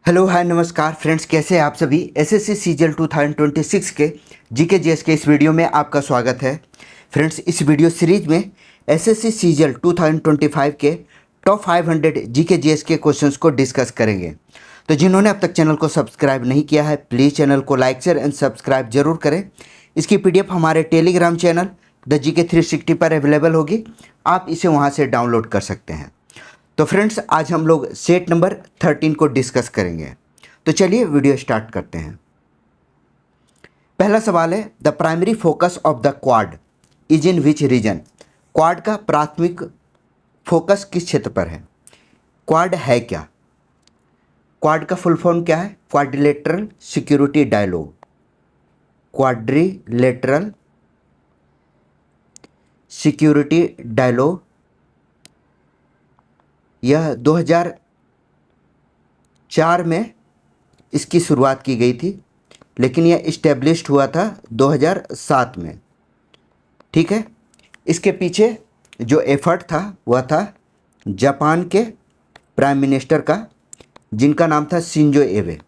Hello hi नमस्कार friends, कैसे हैं आप सभी। एसएससी सीजीएल 2026 के जीके जीएस के इस वीडियो में आपका स्वागत है। फ्रेंड्स, इस वीडियो सीरीज में एसएससी सीजीएल 2025 के टॉप 500 जीके जीएस के क्वेश्चंस को डिस्कस करेंगे। तो जिन्होंने अब तक चैनल को सब्सक्राइब नहीं किया है, प्लीज़ चैनल को लाइक शेयर एंड सब्सक्राइब जरूर करें। इसकी पीडीएफ हमारे टेलीग्राम चैनल द जीके 360 पर अवेलेबल होगी, आप इसे वहाँ से डाउनलोड कर सकते हैं। तो फ्रेंड्स, आज हम लोग सेट नंबर 13 को डिस्कस करेंगे। तो चलिए वीडियो स्टार्ट करते हैं। पहला सवाल है, the primary focus of the quad is in which region. Quad का प्राथमिक फोकस किस क्षेत्र पर है। क्वाड है क्या। क्वाड का फुल फॉर्म क्या है। Quadrilateral security dialogue. Quadrilateral security dialogue यह 2004 में इसकी शुरुआत की गई थी, लेकिन यह इस्टेब्लिश्ड हुआ था 2007 में। ठीक है। इसके पीछे जो एफर्ट था वह था जापान के प्राइम मिनिस्टर का, जिनका नाम था शिंजो एबे।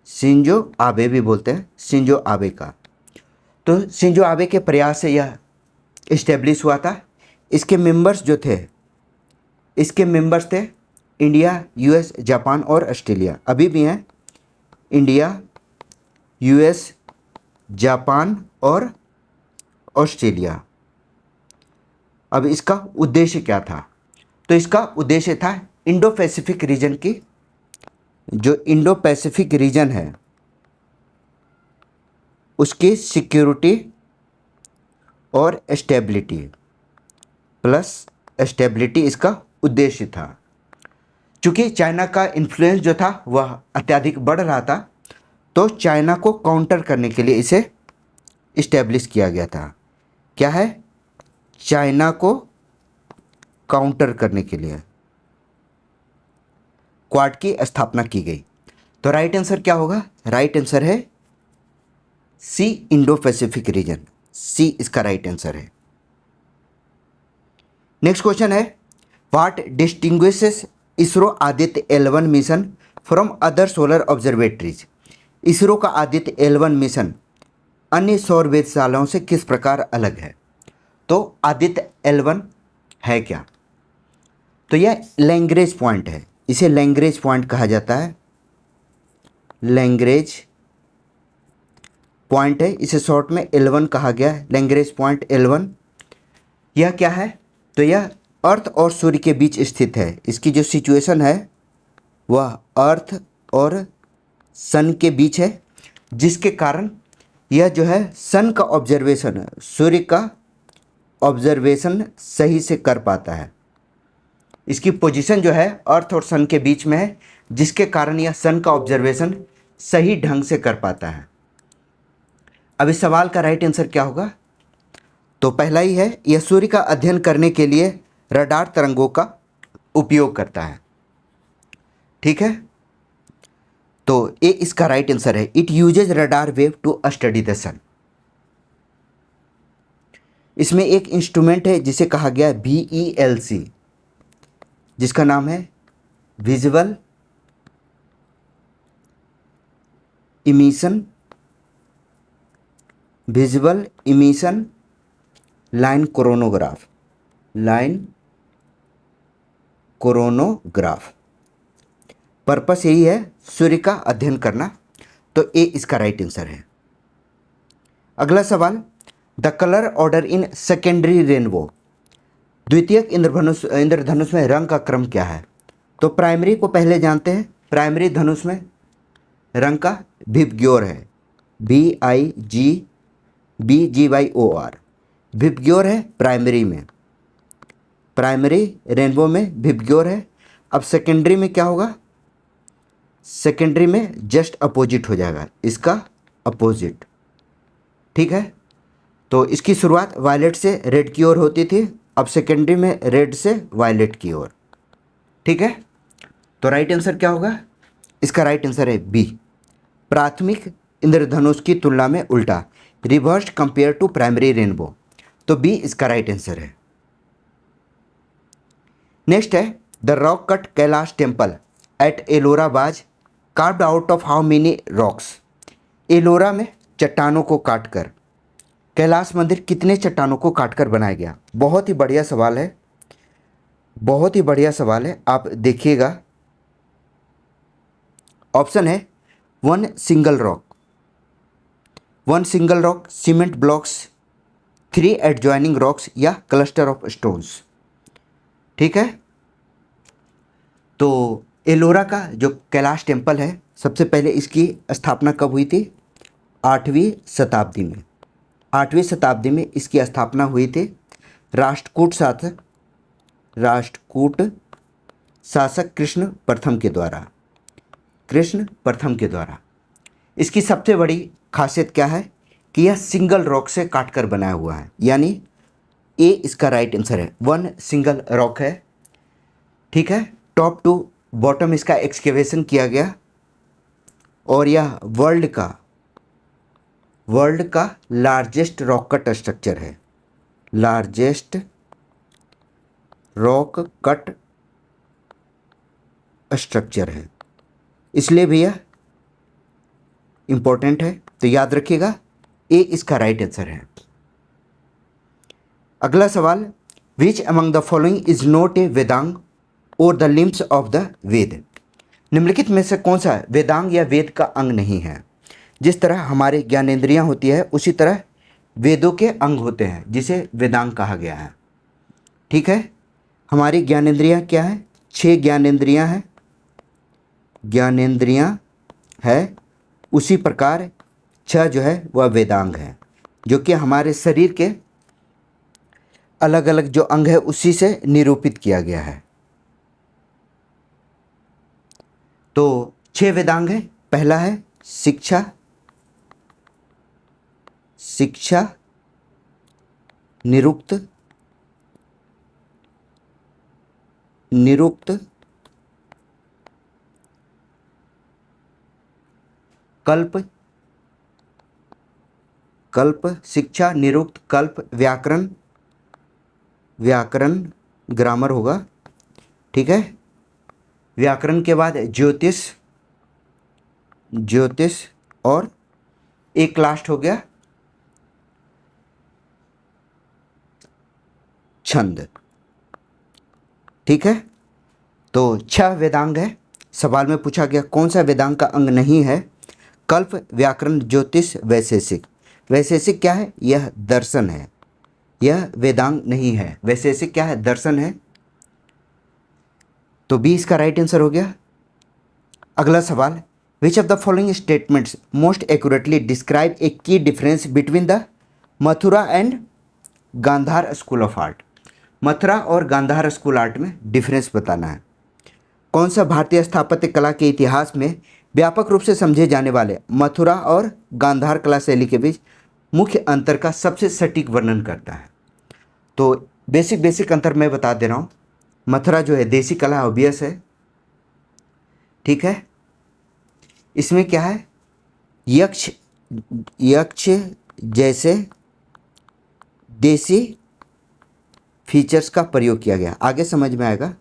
शिंजो आबे भी बोलते हैं, शिंजो आबे का। तो शिंजो आबे के प्रयास से यह इस्टेब्लिश हुआ था। इसके मेंबर्स थे इंडिया, यूएस, जापान और ऑस्ट्रेलिया। अभी भी हैं इंडिया, यूएस, जापान और ऑस्ट्रेलिया। अब इसका उद्देश्य क्या था। तो इसका उद्देश्य था इंडो पैसिफिक रीजन की, जो इंडो पैसिफिक रीजन है उसकी सिक्योरिटी और स्टेबिलिटी प्लस स्टेबिलिटी इसका उद्देश्य था। चूँकि चाइना का इन्फ्लुएंस जो था वह अत्यधिक बढ़ रहा था, तो चाइना को काउंटर करने के लिए इसे इस्टेब्लिश किया गया था। क्या है। चाइना को काउंटर करने के लिए क्वाड की स्थापना की गई। तो राइट आंसर क्या होगा। राइट आंसर है सी, इंडो पैसिफिक रीजन। सी इसका राइट आंसर है। नेक्स्ट क्वेश्चन है, what distinguishes ISRO Aditya L1 mission from other solar observatories. ISRO का आदित्य L1 मिशन अन्य सौर वेधशालाओं से किस प्रकार अलग है। तो आदित्य L1 है क्या। तो यह लैग्रेंज पॉइंट है, इसे लैग्रेंज पॉइंट कहा जाता है। लैग्रेंज पॉइंट है, इसे शॉर्ट में L1 कहा गया है। लैग्रेंज पॉइंट L1 यह क्या है। तो यह अर्थ और सूर्य के बीच स्थित है। इसकी जो सिचुएशन है वह अर्थ और सन के बीच है, जिसके कारण यह जो है सन का ऑब्जर्वेशन, सूर्य का ऑब्जर्वेशन सही से कर पाता है। इसकी पोजीशन जो है अर्थ और सन के बीच में है, जिसके कारण यह सन का ऑब्जर्वेशन सही ढंग से कर पाता है। अब इस सवाल का राइट आंसर क्या होगा। तो पहला ही है, यह सूर्य का अध्ययन करने के लिए रडार तरंगों का उपयोग करता है। ठीक है। तो ए इसका राइट आंसर है। It uses radar wave to study the sun. इसमें एक इंस्ट्रूमेंट है जिसे कहा गया है VELC, जिसका नाम है visual emission line coronagraph. Purpose यही है सूर्य का अध्ययन करना। तो ए इसका राइट आंसर है। अगला सवाल, the colour order in secondary rainbow. द्वितीयक इंद्रधनुष में रंग का क्रम क्या है। तो प्राइमरी को पहले जानते हैं। प्राइमरी धनुष में रंग का विबग्योर है, VIGBGYOR। विबग्योर है प्राइमरी में, प्राइमरी रेनबो में विबग्योर है। अब सेकेंडरी में क्या होगा। सेकेंडरी में जस्ट अपोजिट हो जाएगा, इसका अपोजिट। ठीक है। तो इसकी शुरुआत वायलेट से रेड की ओर होती थी, अब सेकेंडरी में रेड से वायलेट की ओर। ठीक है। तो राइट आंसर क्या होगा। इसका राइट आंसर है बी, प्राथमिक इंद्रधनुष की तुलना में उल्टा, reversed compared to primary rainbow. तो बी इसका राइट आंसर है। नेक्स्ट है, the rock cut Kailash temple at Ellora was carved out of how many rocks? Ellora में चट्टानों को काटकर कैलाश मंदिर कितने चट्टानों को काटकर बनाया गया? बहुत ही बढ़िया सवाल है, बहुत ही बढ़िया सवाल है, आप देखिएगा। ऑप्शन है one single rock, one single rock, cement blocks, three adjoining rocks या क्लस्टर ऑफ स्टोन्स। ठीक है, तो एलोरा का जो कैलाश टेम्पल है, सबसे पहले इसकी स्थापना कब हुई थी? 8वीं शताब्दी में। 8वीं शताब्दी में इसकी स्थापना हुई थी राष्ट्रकूट शासक कृष्ण प्रथम के द्वारा। इसकी सबसे बड़ी खासियत क्या है कि यह सिंगल रॉक से काटकर बनाया हुआ है, यानी ए इसका राइट आंसर है, वन सिंगल रॉक है। ठीक है, टॉप टू बॉटम इसका एक्सकेवेशन किया गया और यह वर्ल्ड का लार्जेस्ट रॉक कट स्ट्रक्चर है, लार्जेस्ट रॉक कट स्ट्रक्चर है, इसलिए भी यह इंपॉर्टेंट है, तो याद रखिएगा ए इसका राइट आंसर है। अगला सवाल, which among the following is not ए वेदांग और द लिम्स ऑफ द वेद? निम्नलिखित में से कौन सा वेदांग या वेद का अंग नहीं है? जिस तरह हमारे ज्ञानेंद्रियां होती है उसी तरह वेदों के अंग होते हैं, जिसे वेदांग कहा गया है। ठीक है, हमारी ज्ञानेंद्रियां क्या है? 6 ज्ञानेंद्रियां है, उसी प्रकार 6 जो है वह वेदांग है, जो कि हमारे शरीर के अलग अलग जो अंग है उसी से निरूपित किया गया है। तो 6 वेदांग है। पहला है शिक्षा, निरुक्त, कल्प, शिक्षा, निरुक्त, कल्प, व्याकरण ग्रामर होगा। ठीक है, व्याकरण के बाद ज्योतिष और एक लास्ट हो गया छंद। ठीक है, तो 6 वेदांग है। सवाल में पूछा गया कौन सा वेदांग का अंग नहीं है? कल्प, व्याकरण, ज्योतिष, वैशेषिक। वैशेषिक क्या है? यह दर्शन है, यह वेदांग नहीं है। वैशेषिक क्या है? दर्शन है, तो बी इसका राइट आंसर हो गया। अगला सवाल, which of the following statements most accurately describe a key difference between the Mathura and Gandhara school of art? Mathura और गांधार स्कूल आर्ट में डिफरेंस बताना है। कौन सा भारतीय स्थापत्य कला के इतिहास में व्यापक रूप से समझे जाने वाले मथुरा और गांधार कला शैली के बीच मुख्य अंतर का सबसे सटीक वर्णन करता है? तो बेसिक अंतर मैं बता दे रहा हूँ। मथुरा जो है देसी कला ऑब्वियस है। ठीक है, इसमें क्या है? यक्ष जैसे देसी फीचर्स का प्रयोग किया गया, आगे समझ में आएगा।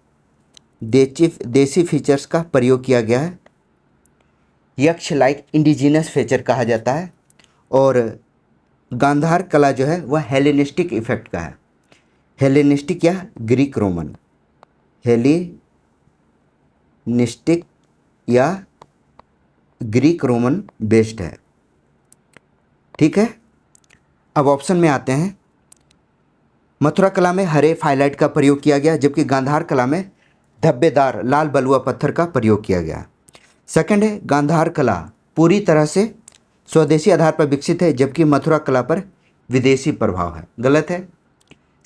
देसी फीचर्स का प्रयोग किया गया है, यक्ष लाइक इंडिजिनस फीचर कहा जाता है। और गांधार कला जो है वह हेलेनिस्टिक इफेक्ट का है। हेलेनिस्टिक या ग्रीक रोमन, हेलेनिस्टिक या ग्रीक रोमन बेस्ड है। ठीक है, अब ऑप्शन में आते हैं। मथुरा कला में हरे फाइलाइट का प्रयोग किया गया, जबकि गांधार कला में धब्बेदार लाल बलुआ पत्थर का प्रयोग किया गया। सेकंड है, गांधार कला पूरी तरह से स्वदेशी आधार पर विकसित है, जबकि मथुरा कला पर विदेशी प्रभाव है। गलत है।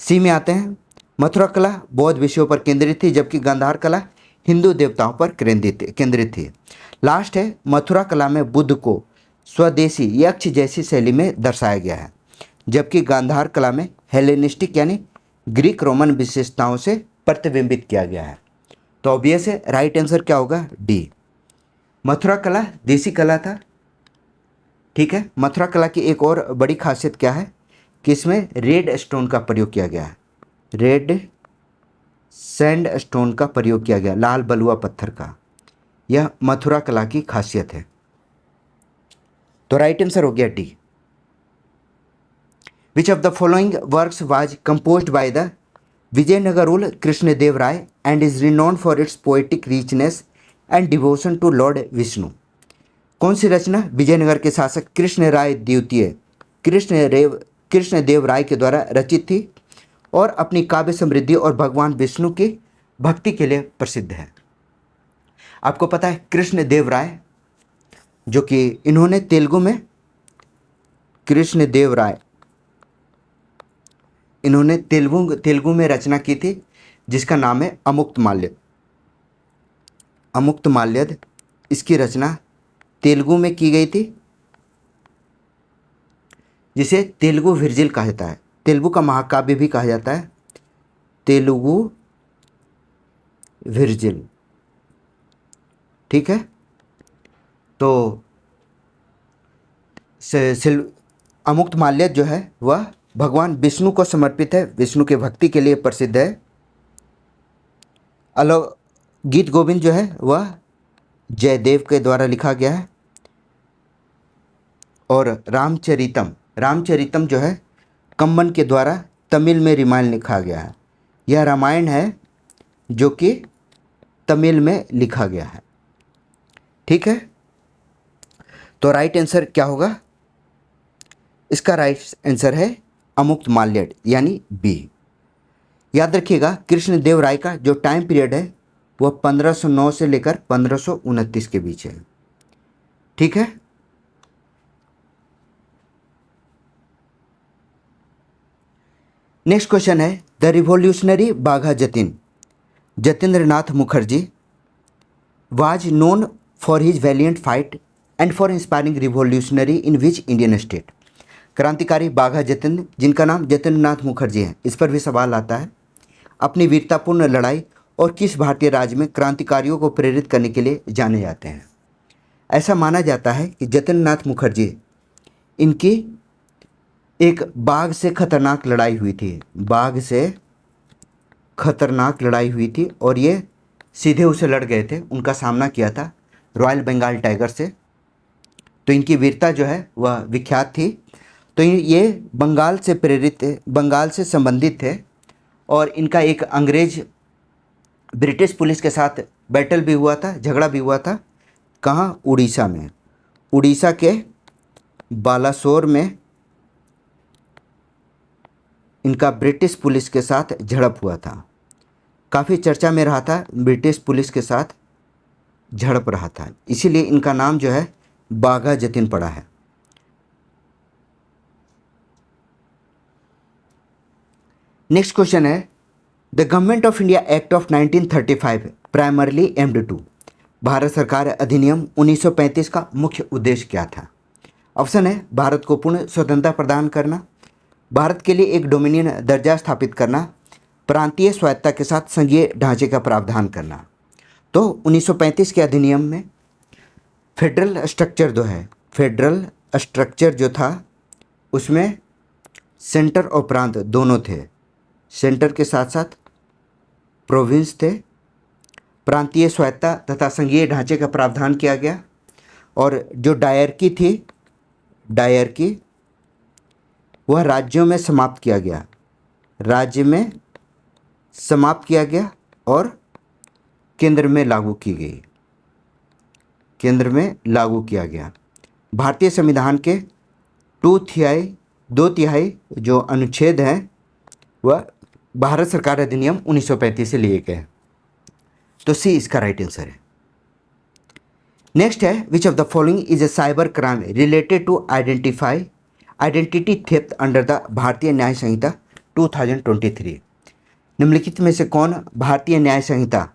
सी में आते हैं, मथुरा कला बौद्ध विषयों पर केंद्रित थी, जबकि गांधार कला हिंदू देवताओं पर केंद्रित थी। लास्ट है, मथुरा कला में बुद्ध को स्वदेशी यक्ष जैसी शैली में दर्शाया गया है, जबकि गांधार कला में हेलेनिस्टिक यानी ग्रीक रोमन विशेषताओं से प्रतिबिंबित किया गया है। तो ऑब्वियस है राइट आंसर क्या होगा? डी। मथुरा कला देसी कला था। ठीक है, मथुरा कला की एक और बड़ी खासियत क्या है कि इसमें रेड स्टोन का प्रयोग किया गया है, रेड सैंड स्टोन का प्रयोग किया गया, लाल बलुआ पत्थर का। यह मथुरा कला की खासियत है। तो राइट आंसर हो गया D. Which of the following works was composed by the Vijayanagara ruler Krishnadevaraya and is renowned for its poetic richness and devotion to lord Vishnu. कौन सी रचना विजयनगर के शासक कृष्णराय द्वितीय कृष्णदेव राय के द्वारा रचित थी और अपनी काव्य समृद्धि और भगवान विष्णु की भक्ति के लिए प्रसिद्ध है? आपको पता है कृष्णदेव राय, जो कि इन्होंने तेलुगु में कृष्णदेव राय इन्होंने तेलुगु में रचना की थी जिसका नाम है अमुक्तमाल्यद। अमुक्तमाल्यद, इसकी रचना तेलुगु में की गई थी, जिसे तेलुगु विर्जिल कहा जाता है। तेलुगु का महाकाव्य भी कहा जाता है, तेलुगु विर्जिल। ठीक है, तो अमुक्तमाल्यद जो है वह भगवान विष्णु को समर्पित है, विष्णु की भक्ति के लिए प्रसिद्ध है। गीत गोविंद जो है वह जयदेव के द्वारा लिखा गया है। और रामचरितम जो है कम्मन के द्वारा तमिल में रामायण लिखा गया है। यह रामायण है जो कि तमिल में लिखा गया है। ठीक है, तो राइट आंसर क्या होगा? इसका राइट आंसर है अमुक्तमाल्यद यानी बी। याद रखिएगा कृष्णदेव राय का जो टाइम पीरियड है वह 1509 से लेकर 1529 के बीच है। ठीक है, नेक्स्ट क्वेश्चन है the revolutionary Bagha Jatindra Nath Mukherjee was known for his valiant fight and for inspiring revolutionary in which Indian state. क्रांतिकारी बाघा जतीन्द्र, जिनका नाम जतीन्द्र नाथ मुखर्जी है, इस पर भी सवाल आता है। अपनी वीरतापूर्ण लड़ाई और किस भारतीय राज्य में क्रांतिकारियों को प्रेरित करने के लिए जाने जाते हैं? ऐसा माना जाता है कि जतीन्द्र नाथ मुखर्जी, इनकी एक बाघ से खतरनाक लड़ाई हुई थी, बाघ से खतरनाक लड़ाई हुई थी और ये सीधे उसे लड़ गए थे, उनका सामना किया था रॉयल बंगाल टाइगर से। तो इनकी वीरता जो है वह विख्यात थी। तो ये बंगाल से प्रेरित, बंगाल से संबंधित थे और इनका एक ब्रिटिश पुलिस के साथ बैटल भी हुआ था, झगड़ा भी हुआ था। कहाँ? उड़ीसा में, उड़ीसा के बालासोर में इनका ब्रिटिश पुलिस के साथ झड़प हुआ था। काफ़ी चर्चा में रहा था, ब्रिटिश पुलिस के साथ झड़प रहा था, इसीलिए इनका नाम जो है बाघा जतीन पड़ा है। नेक्स्ट क्वेश्चन है the government of India act of 1935 primarily aimed to. Bharat सरकार अधिनियम 1935 का मुख्य उद्देश्य क्या था? ऑप्शन है भारत को पूर्ण स्वतंत्रता प्रदान करना, भारत के लिए एक डोमिनियन दर्जा स्थापित करना, प्रांतीय स्वायत्तता के साथ संघीय ढांचे का प्रावधान करना। तो 1935 के अधिनियम में फेडरल स्ट्रक्चर जो था उसमें सेंटर और प्रांत दोनों थे। सेंटर के साथ साथ प्रोविंस थे, प्रांतीय स्वायत्तता तथा संघीय ढांचे का प्रावधान किया गया। और जो डायरकी थी, डायरकी वह राज्यों में समाप्त किया गया, राज्य में समाप्त किया गया और केंद्र में लागू की गई, केंद्र में लागू किया गया। भारतीय संविधान के 2/3 जो अनुच्छेद हैं वह भारत सरकार अधिनियम 1935 से लिए गए। तो सी इसका राइट आंसर है। नेक्स्ट है which of the following is a cyber crime related to identity theft under the Bharatiya Nyaya संहिता 2023। निम्नलिखित में से कौन भारतीय न्याय संहिता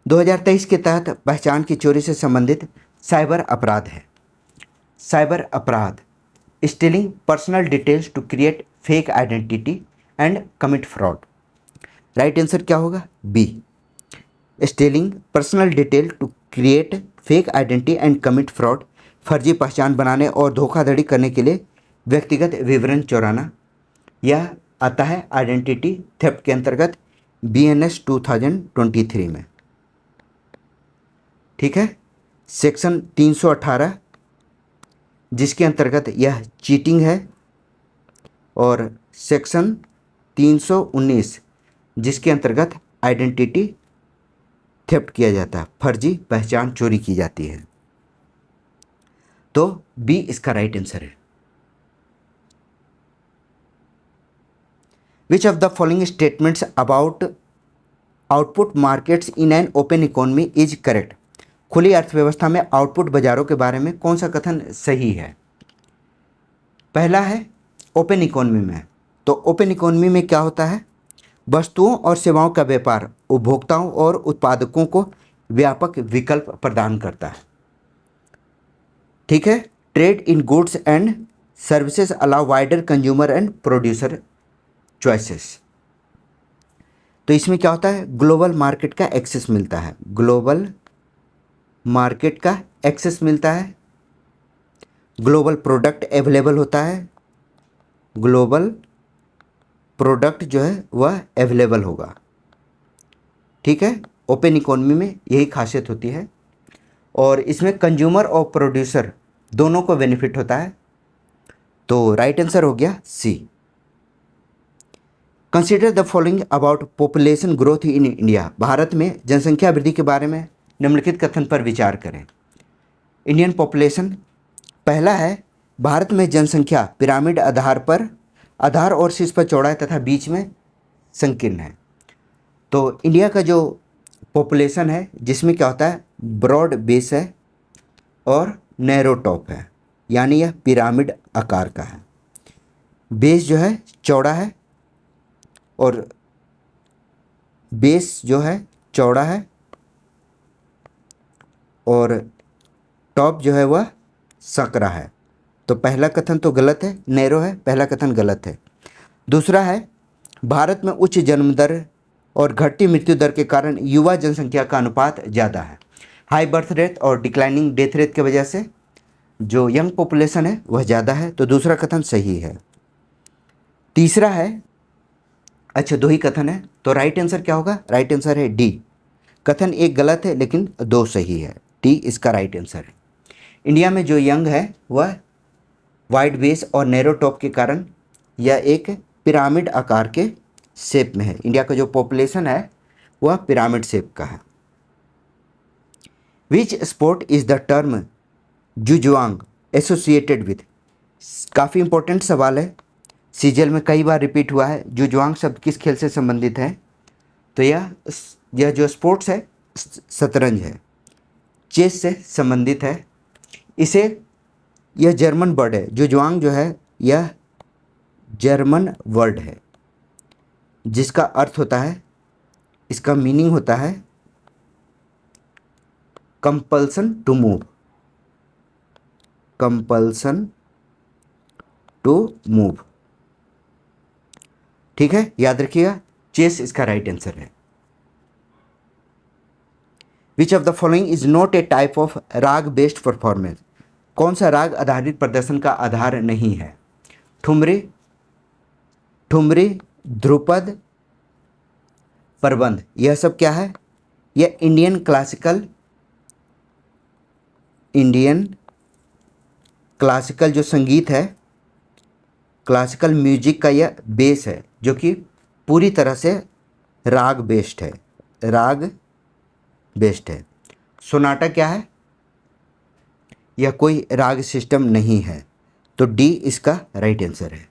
2023 के तहत पहचान की चोरी से संबंधित साइबर अपराध है? साइबर अपराध stealing personal details to create fake identity and commit fraud. Right answer क्या होगा? B, stealing personal detail to create fake identity and commit fraud. फर्जी पहचान बनाने और धोखाधड़ी करने के लिए व्यक्तिगत विवरण चुराना, यह आता है आइडेंटिटी थेफ्ट के अंतर्गत BNS 2023 में। ठीक है, सेक्शन 318 जिसके अंतर्गत यह चीटिंग है, और सेक्शन 319 जिसके अंतर्गत आइडेंटिटी थेफ्ट किया जाता है, फर्जी पहचान चोरी की जाती है। तो बी इसका राइट आंसर है। Which of the following statements about output markets in an open economy is correct? खुली अर्थव्यवस्था में आउटपुट बाजारों के बारे में कौन सा कथन सही है? पहला है ओपन इकोनॉमी में। तो ओपन इकोनॉमी में क्या होता है? वस्तुओं और सेवाओं का व्यापार उपभोक्ताओं और उत्पादकों को व्यापक विकल्प प्रदान करता है। ठीक है। Trade in goods and services allow wider consumer and producer choices. तो इसमें क्या होता है? ग्लोबल मार्केट का एक्सेस मिलता है, ग्लोबल मार्केट का एक्सेस मिलता है, ग्लोबल प्रोडक्ट अवेलेबल होता है, ग्लोबल प्रोडक्ट जो है वह अवेलेबल होगा। ठीक है। ओपन इकोनॉमी में यही खासियत होती है, और इसमें कंज्यूमर और प्रोड्यूसर दोनों को बेनिफिट होता है। तो राइट आंसर हो गया C. Consider the following about population growth in India. भारत में जनसंख्या वृद्धि के बारे में निम्नलिखित कथन पर विचार करें। इंडियन पॉपुलेशन, पहला है भारत में जनसंख्या पिरामिड आधार और शीर्ष पर चौड़ा है तथा बीच में संकीर्ण है। तो इंडिया का जो पॉपुलेशन है जिसमें क्या होता है? ब्रॉड बेस है और नैरो टॉप है, यानी यह पिरामिड आकार का है। बेस जो है चौड़ा है, और बेस जो है चौड़ा है, और टॉप जो है वह सकरा है। तो पहला कथन तो गलत है, नैरो है, पहला कथन गलत है। दूसरा है भारत में उच्च जन्म दर और घटती मृत्यु दर के कारण युवा जनसंख्या का अनुपात ज़्यादा है। हाई बर्थ रेट और डिक्लाइनिंग डेथ रेट की वजह से जो यंग पॉपुलेशन है वह ज़्यादा है। तो दूसरा कथन सही है। तीसरा है, अच्छा दो ही कथन है, तो राइट आंसर क्या होगा? राइट आंसर है डी। कथन एक गलत है लेकिन दो सही है, डी इसका राइट आंसर है। इंडिया में जो यंग है वह वाइड बेस और नैरो टॉप के कारण यह एक पिरामिड आकार के शेप में है। इंडिया का जो पॉपुलेशन है वह पिरामिड शेप का है। Which sport is the term जुजुआंग एसोसिएटेड विथ? काफ़ी इंपॉर्टेंट सवाल है, सीजीएल में कई बार रिपीट हुआ है। जुजुआंग शब्द किस खेल से संबंधित है? तो यह जो स्पोर्ट्स है शतरंज है, चेस से संबंधित है। यह जर्मन वर्ड है, जुजुआंग जो है यह जर्मन वर्ड है जिसका अर्थ होता है, इसका मीनिंग होता है compulsion to move, compulsion to move. ठीक है, याद रखिएगा, चेस इसका राइट आंसर है। Which of the following is not a type of raga based performance? कौन सा राग आधारित प्रदर्शन का आधार नहीं है? ठुमरी, ध्रुपद, प्रबंध, यह सब क्या है? यह इंडियन क्लासिकल जो संगीत है, क्लासिकल म्यूजिक का यह बेस है जो कि पूरी तरह से राग बेस्ड है। सोनाटा क्या है? यह कोई राग सिस्टम नहीं है। तो डी इसका राइट आंसर है।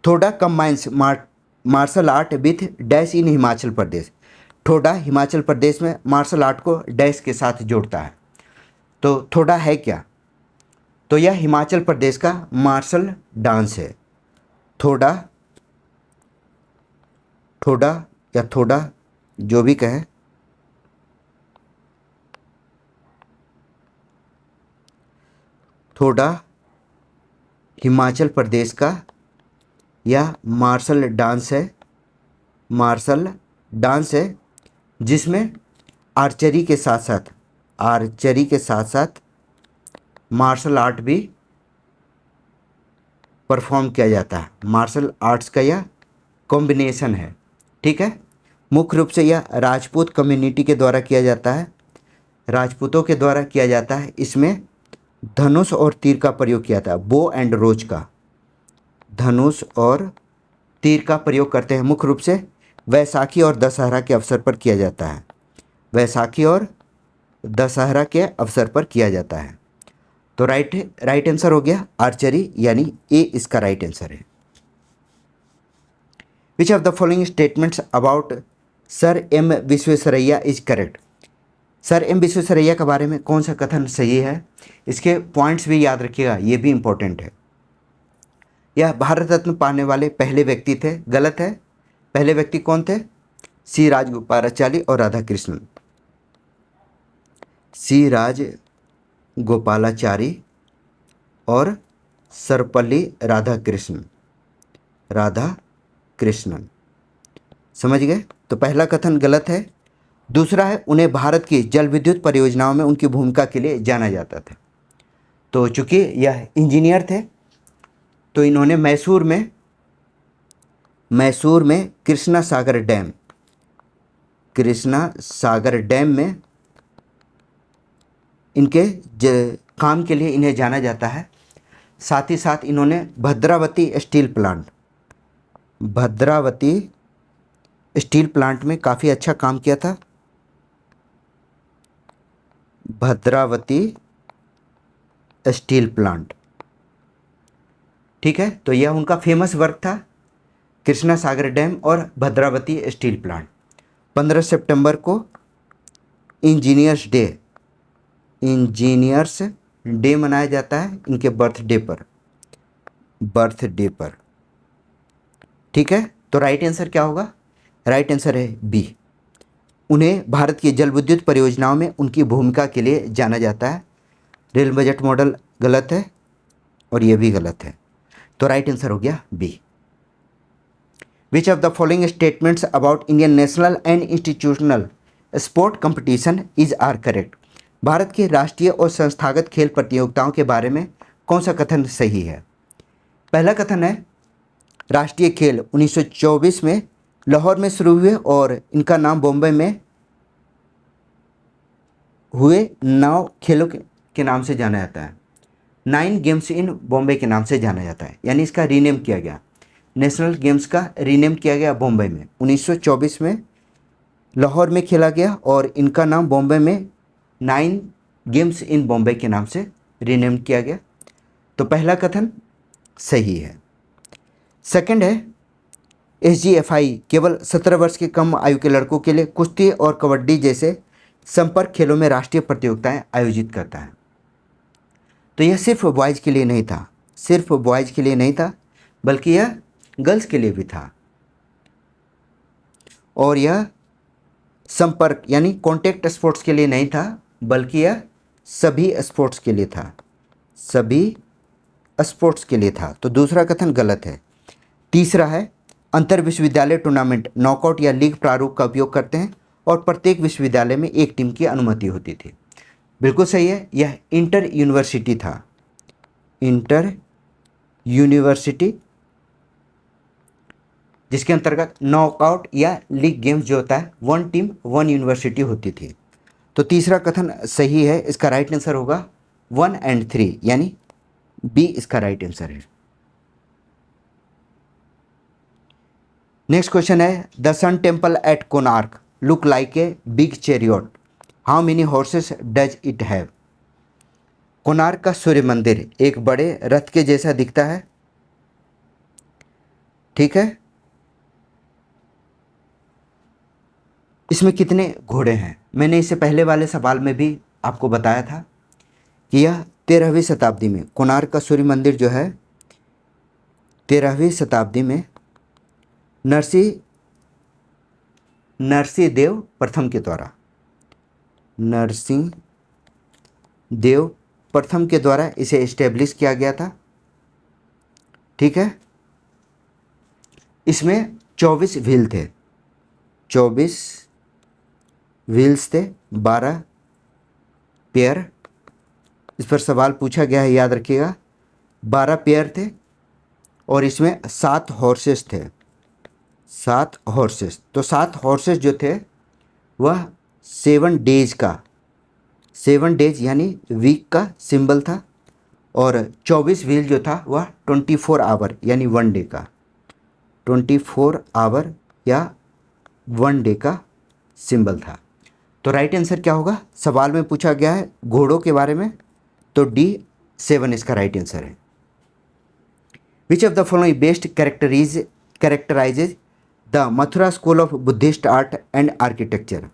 Thoda combines martial art with dance in Himachal Pradesh. Thoda Himachal प्रदेश में मार्शल आर्ट को डैश के साथ जोड़ता है। तो थोड़ा है क्या? तो यह हिमाचल प्रदेश का मार्शल डांस है। थोड़ा या थोड़ा जो भी कहे, थोड़ा हिमाचल प्रदेश का यह मार्शल डांस है जिसमें आर्चरी के साथ साथ मार्शल आर्ट भी परफॉर्म किया जाता है। मार्शल आर्ट्स का यह कॉम्बिनेशन है। ठीक है, मुख्य रूप से यह राजपूत कम्युनिटी के द्वारा किया जाता है, राजपूतों के द्वारा किया जाता है। इसमें धनुष और तीर का प्रयोग किया था, बो एंड रोज का, धनुष और तीर का प्रयोग करते हैं। मुख्य रूप से वैसाखी और दशहरा के अवसर पर किया जाता है, वैसाखी और दशहरा के अवसर पर किया जाता है। तो राइट आंसर हो गया आर्चरी, यानी ए इसका राइट आंसर है। Which of the following statements about sir M Visvesvaraya is correct. Sir M Visvesvaraya के बारे में कौन सा कथन सही है, इसके पॉइंट्स भी याद रखिएगा, ये भी इंपॉर्टेंट है। यह भारत रत्न पाने वाले पहले व्यक्ति थे, गलत है। पहले व्यक्ति कौन थे? सी राजगोपालाचारी और राधा कृष्णन, सी राजगोपालाचारी और सर्वपल्ली राधाकृष्णन। समझ गए? तो पहला कथन गलत है। दूसरा है उन्हें भारत की जल विद्युत परियोजनाओं में उनकी भूमिका के लिए जाना जाता था। तो चूंकि यह इंजीनियर थे तो इन्होंने मैसूर में कृष्णा सागर डैम में इनके काम के लिए इन्हें जाना जाता है। साथ ही साथ इन्होंने भद्रावती स्टील प्लांट में काफ़ी अच्छा काम किया था। भद्रावती स्टील प्लांट, ठीक है। तो यह उनका फेमस वर्क था, कृष्णा सागर डैम और भद्रावती स्टील प्लांट। 15 सितंबर को इंजीनियर्स डे मनाया जाता है इनके बर्थडे पर, ठीक है। तो राइट आंसर क्या होगा? राइट आंसर है बी, उन्हें भारत की जल विद्युत परियोजनाओं में उनकी भूमिका के लिए जाना जाता है। रेल बजट मॉडल गलत है और ये भी गलत है, तो राइट आंसर हो गया B. Which of the following statements about Indian national and institutional sport competition is are correct. Bharat के राष्ट्रीय और संस्थागत खेल प्रतियोगिताओं के बारे में कौन सा कथन सही है? पहला कथन है राष्ट्रीय खेल 1924 में लाहौर में शुरू हुए और इनका नाम बॉम्बे में हुए 9 खेलों के नाम से जाना जाता है। 9 गेम्स इन बॉम्बे के नाम से जाना जाता है, यानी इसका रीनेम किया गया, नेशनल गेम्स का रीनेम किया गया बॉम्बे में। 1924 में लाहौर में खेला गया और इनका नाम बॉम्बे में 9 गेम्स इन बॉम्बे के नाम से रीनेम किया गया। तो पहला कथन सही है। सेकंड है SGFI केवल 17 वर्ष के कम आयु के लड़कों के लिए कुश्ती और कबड्डी जैसे संपर्क खेलों में राष्ट्रीय प्रतियोगिताएं आयोजित करता है। तो यह सिर्फ बॉयज़ के लिए नहीं था, बल्कि यह गर्ल्स के लिए भी था। और यह संपर्क यानी कॉन्टैक्ट स्पोर्ट्स के लिए नहीं था, बल्कि यह सभी स्पोर्ट्स के लिए था। तो दूसरा कथन गलत है। तीसरा है अंतर विश्वविद्यालय टूर्नामेंट नॉकआउट या लीग प्रारूप का उपयोग करते हैं और प्रत्येक विश्वविद्यालय में एक टीम की अनुमति होती थी। बिल्कुल सही है, यह इंटर यूनिवर्सिटी था, जिसके अंतर्गत नॉकआउट या लीग गेम्स जो होता है 1 टीम 1 यूनिवर्सिटी होती थी। तो तीसरा कथन सही है, इसका राइट आंसर होगा 1 और 3, यानी बी इसका राइट आंसर है। नेक्स्ट क्वेश्चन है the sun temple at Konark look like a big chariot, how many horses does it have. Konark का सूर्य मंदिर एक बड़े रथ के जैसा दिखता है, ठीक है। इसमें कितने घोड़े हैं? मैंने इससे पहले वाले सवाल में भी आपको बताया था कि यह 13वीं शताब्दी में कोणार्क का सूर्य मंदिर जो है 13वीं शताब्दी में नरसिंहदेव प्रथम के द्वारा इसे एस्टेब्लिश किया गया था, ठीक है। इसमें 24 व्हील थे, 24 व्हील्स थे, 12 पेयर। इस पर सवाल पूछा गया है, याद रखिएगा। 12 पेयर थे और इसमें 7 हॉर्सेस थे, 7 हॉर्सेस। तो 7 हॉर्सेस जो थे वह 7 डेज का, 7 डेज यानी वीक का सिंबल था, और 24 व्हील जो था वह 24 आवर यानी 1 डे का, 24 आवर या 1 डे का सिंबल था। तो राइट आंसर क्या होगा? सवाल में पूछा गया है घोड़ों के बारे में, तो D7 इसका राइट आंसर है। Which of the following best कैरेक्टराइजेज the Mathura school of Buddhist art and architecture?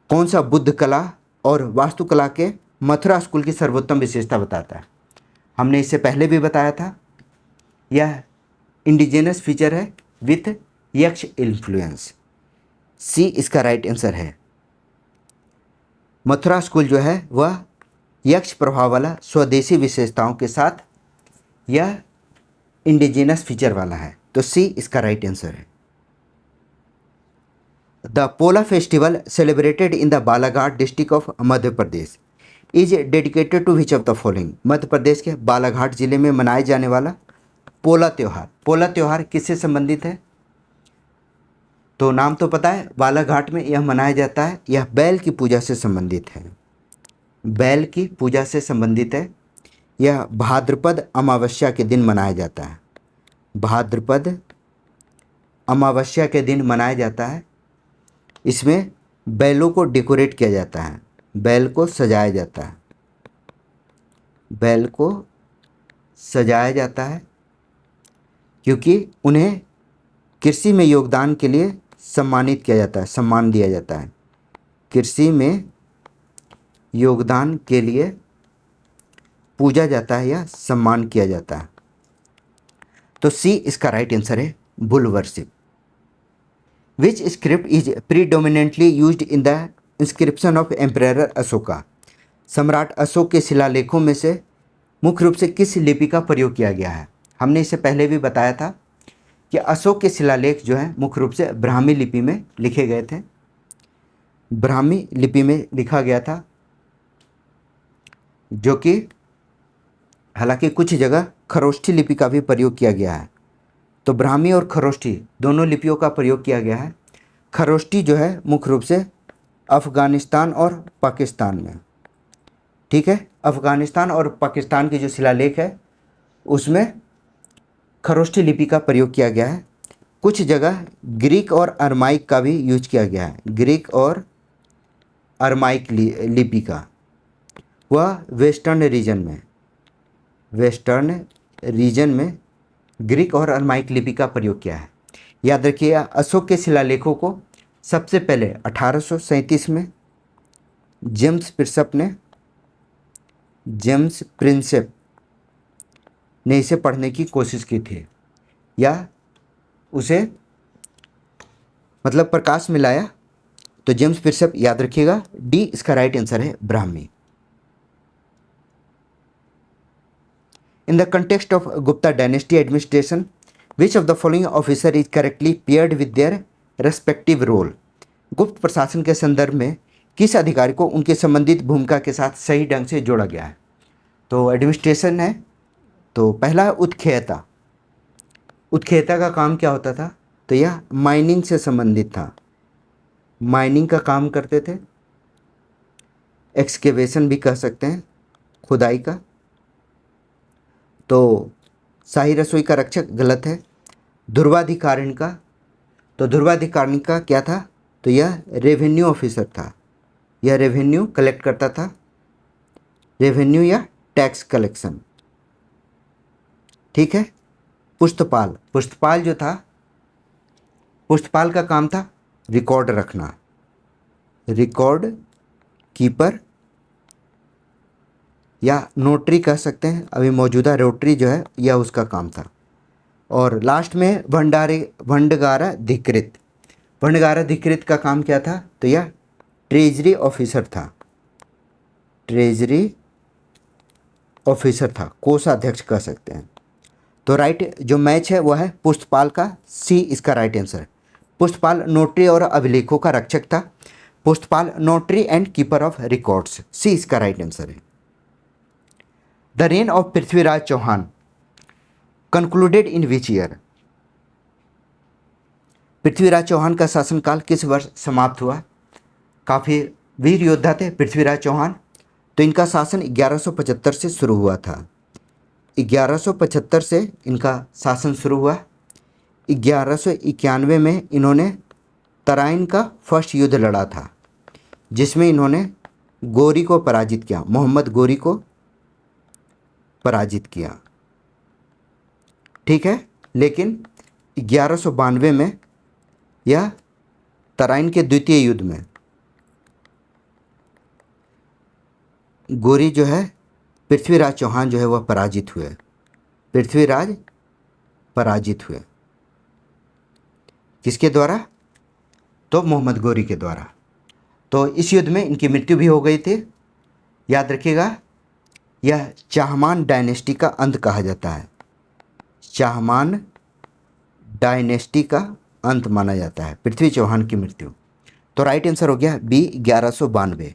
कौन सा बुद्ध कला और वास्तुकला के मथुरा स्कूल की सर्वोत्तम विशेषता बताता है? हमने इससे पहले भी बताया था, यह इंडिजिनस फीचर है विथ यक्ष इन्फ्लुएंस। सी इसका राइट आंसर है। मथुरा स्कूल जो है वह यक्ष प्रभाव वाला स्वदेशी विशेषताओं के साथ यह इंडिजिनस फीचर वाला है, तो सी इसका राइट आंसर है। The Pola festival celebrated in the Balaghat district of Madhya Pradesh is dedicated to which of the following? Madhya Pradesh के बालाघाट जिले में मनाए जाने वाला पोला त्यौहार, पोला त्यौहार किससे संबंधित है? तो नाम तो पता है, बालाघाट में यह मनाया जाता है, यह बैल की पूजा से संबंधित है, बैल की पूजा से संबंधित है। यह भाद्रपद अमावस्या के दिन मनाया जाता है, भाद्रपद अमावस्या के दिन मनाया जाता है। इसमें बैलों को डेकोरेट किया जाता है, बैल को सजाया जाता है, बैल को सजाया जाता है, क्योंकि उन्हें कृषि में योगदान के लिए सम्मानित किया जाता है, सम्मान दिया जाता है। कृषि में योगदान के लिए पूजा जाता है या सम्मान किया जाता है। तो सी इसका राइट आंसर है, bull worship. Which script is predominantly used in the inscription of emperor Ashoka? सम्राट अशोक के शिलालेखों में से मुख्य रूप से किस लिपि का प्रयोग किया गया है? हमने इससे पहले भी बताया था कि अशोक के शिलालेख जो हैं मुख्य रूप से ब्राह्मी लिपि में लिखे गए थे, ब्राह्मी लिपि में लिखा गया था, जो कि हालांकि कुछ जगह खरोष्ठी लिपि का भी प्रयोग किया गया है। तो ब्राह्मी और खरोष्ठी दोनों लिपियों का प्रयोग किया गया है। खरोष्ठी जो है मुख्य रूप से अफ़गानिस्तान और पाकिस्तान में, ठीक है, अफ़गानिस्तान और पाकिस्तान की जो शिलालेख है उसमें खरोष्ठी लिपि का प्रयोग किया गया है। कुछ जगह ग्रीक और अरमाइक का भी यूज किया गया है, ग्रीक और अरमाइक लिपि का, वह वेस्टर्न रीजन में ग्रीक और अरमाइक लिपि का प्रयोग किया है। याद रखिए, अशोक के शिलालेखों को सबसे पहले 1837 में जेम्स प्रिंसेप ने इसे पढ़ने की कोशिश की थी, या उसे मतलब प्रकाश में लाया। तो जेम्स प्रिंसेप, याद रखिएगा, डी इसका राइट आंसर है, Brahmi. In the context of Gupta dynasty administration, which of the following officer is correctly paired with their respective role? गुप्त प्रशासन के संदर्भ में किस अधिकारी को उनके संबंधित भूमिका के साथ सही ढंग से जोड़ा गया है? तो एडमिनिस्ट्रेशन है, तो पहला उत्खेयता। उत्खेयता का काम क्या होता था? तो यह माइनिंग से संबंधित था, माइनिंग का काम करते थे, एक्सकेवेशन भी कह सकते हैं, खुदाई का। तो शाही रसोई का रक्षक गलत है। ध्रुवाधिकारिणी का, तो ध्रुवाधिकारिणी का क्या था? तो यह रेवेन्यू ऑफिसर था, यह रेवेन्यू कलेक्ट करता था, रेवेन्यू या टैक्स कलेक्शन, ठीक है। पुष्तपाल जो था, पुष्तपाल का काम था रिकॉर्ड रखना, रिकॉर्ड कीपर या नोटरी कह सकते हैं, अभी मौजूदा रोटरी जो है यह उसका काम था। और लास्ट में भंडाराधिकृत का काम क्या था? तो यह ट्रेजरी ऑफिसर था, ट्रेजरी ऑफिसर था, कोषाध्यक्ष कह सकते हैं। तो राइट जो मैच है वह है पुष्तपाल का, सी इसका राइट आंसर। पुष्तपाल नोटरी और अभिलेखों का रक्षक था, Pustapala notary and keeper of records, C इसका राइट आंसर है। The reign of Prithviraj Chauhan concluded in which year? Prithviraj Chauhan का शासनकाल किस वर्ष समाप्त हुआ? काफ़ी वीर योद्धा थे पृथ्वीराज चौहान, तो इनका शासन 1175 से शुरू हुआ था। 1175 से इनका शासन शुरू हुआ। 1191 में इन्होंने तराइन का फर्स्ट युद्ध लड़ा था, जिसमें इन्होंने गोरी को पराजित किया, मोहम्मद गोरी को पराजित किया। ठीक है, लेकिन 1192 में यह तराइन के द्वितीय युद्ध में गोरी जो है, पृथ्वीराज चौहान जो है वह पराजित हुए। पृथ्वीराज पराजित हुए किसके द्वारा? तो मोहम्मद गोरी के द्वारा। तो इस युद्ध में इनकी मृत्यु भी हो गई थी। याद रखिएगा, यह चाहमान डायनेस्टी का अंत कहा जाता है। चाहमान डायनेस्टी का अंत माना जाता है पृथ्वी चौहान की मृत्यु। तो राइट आंसर हो गया बी 1192,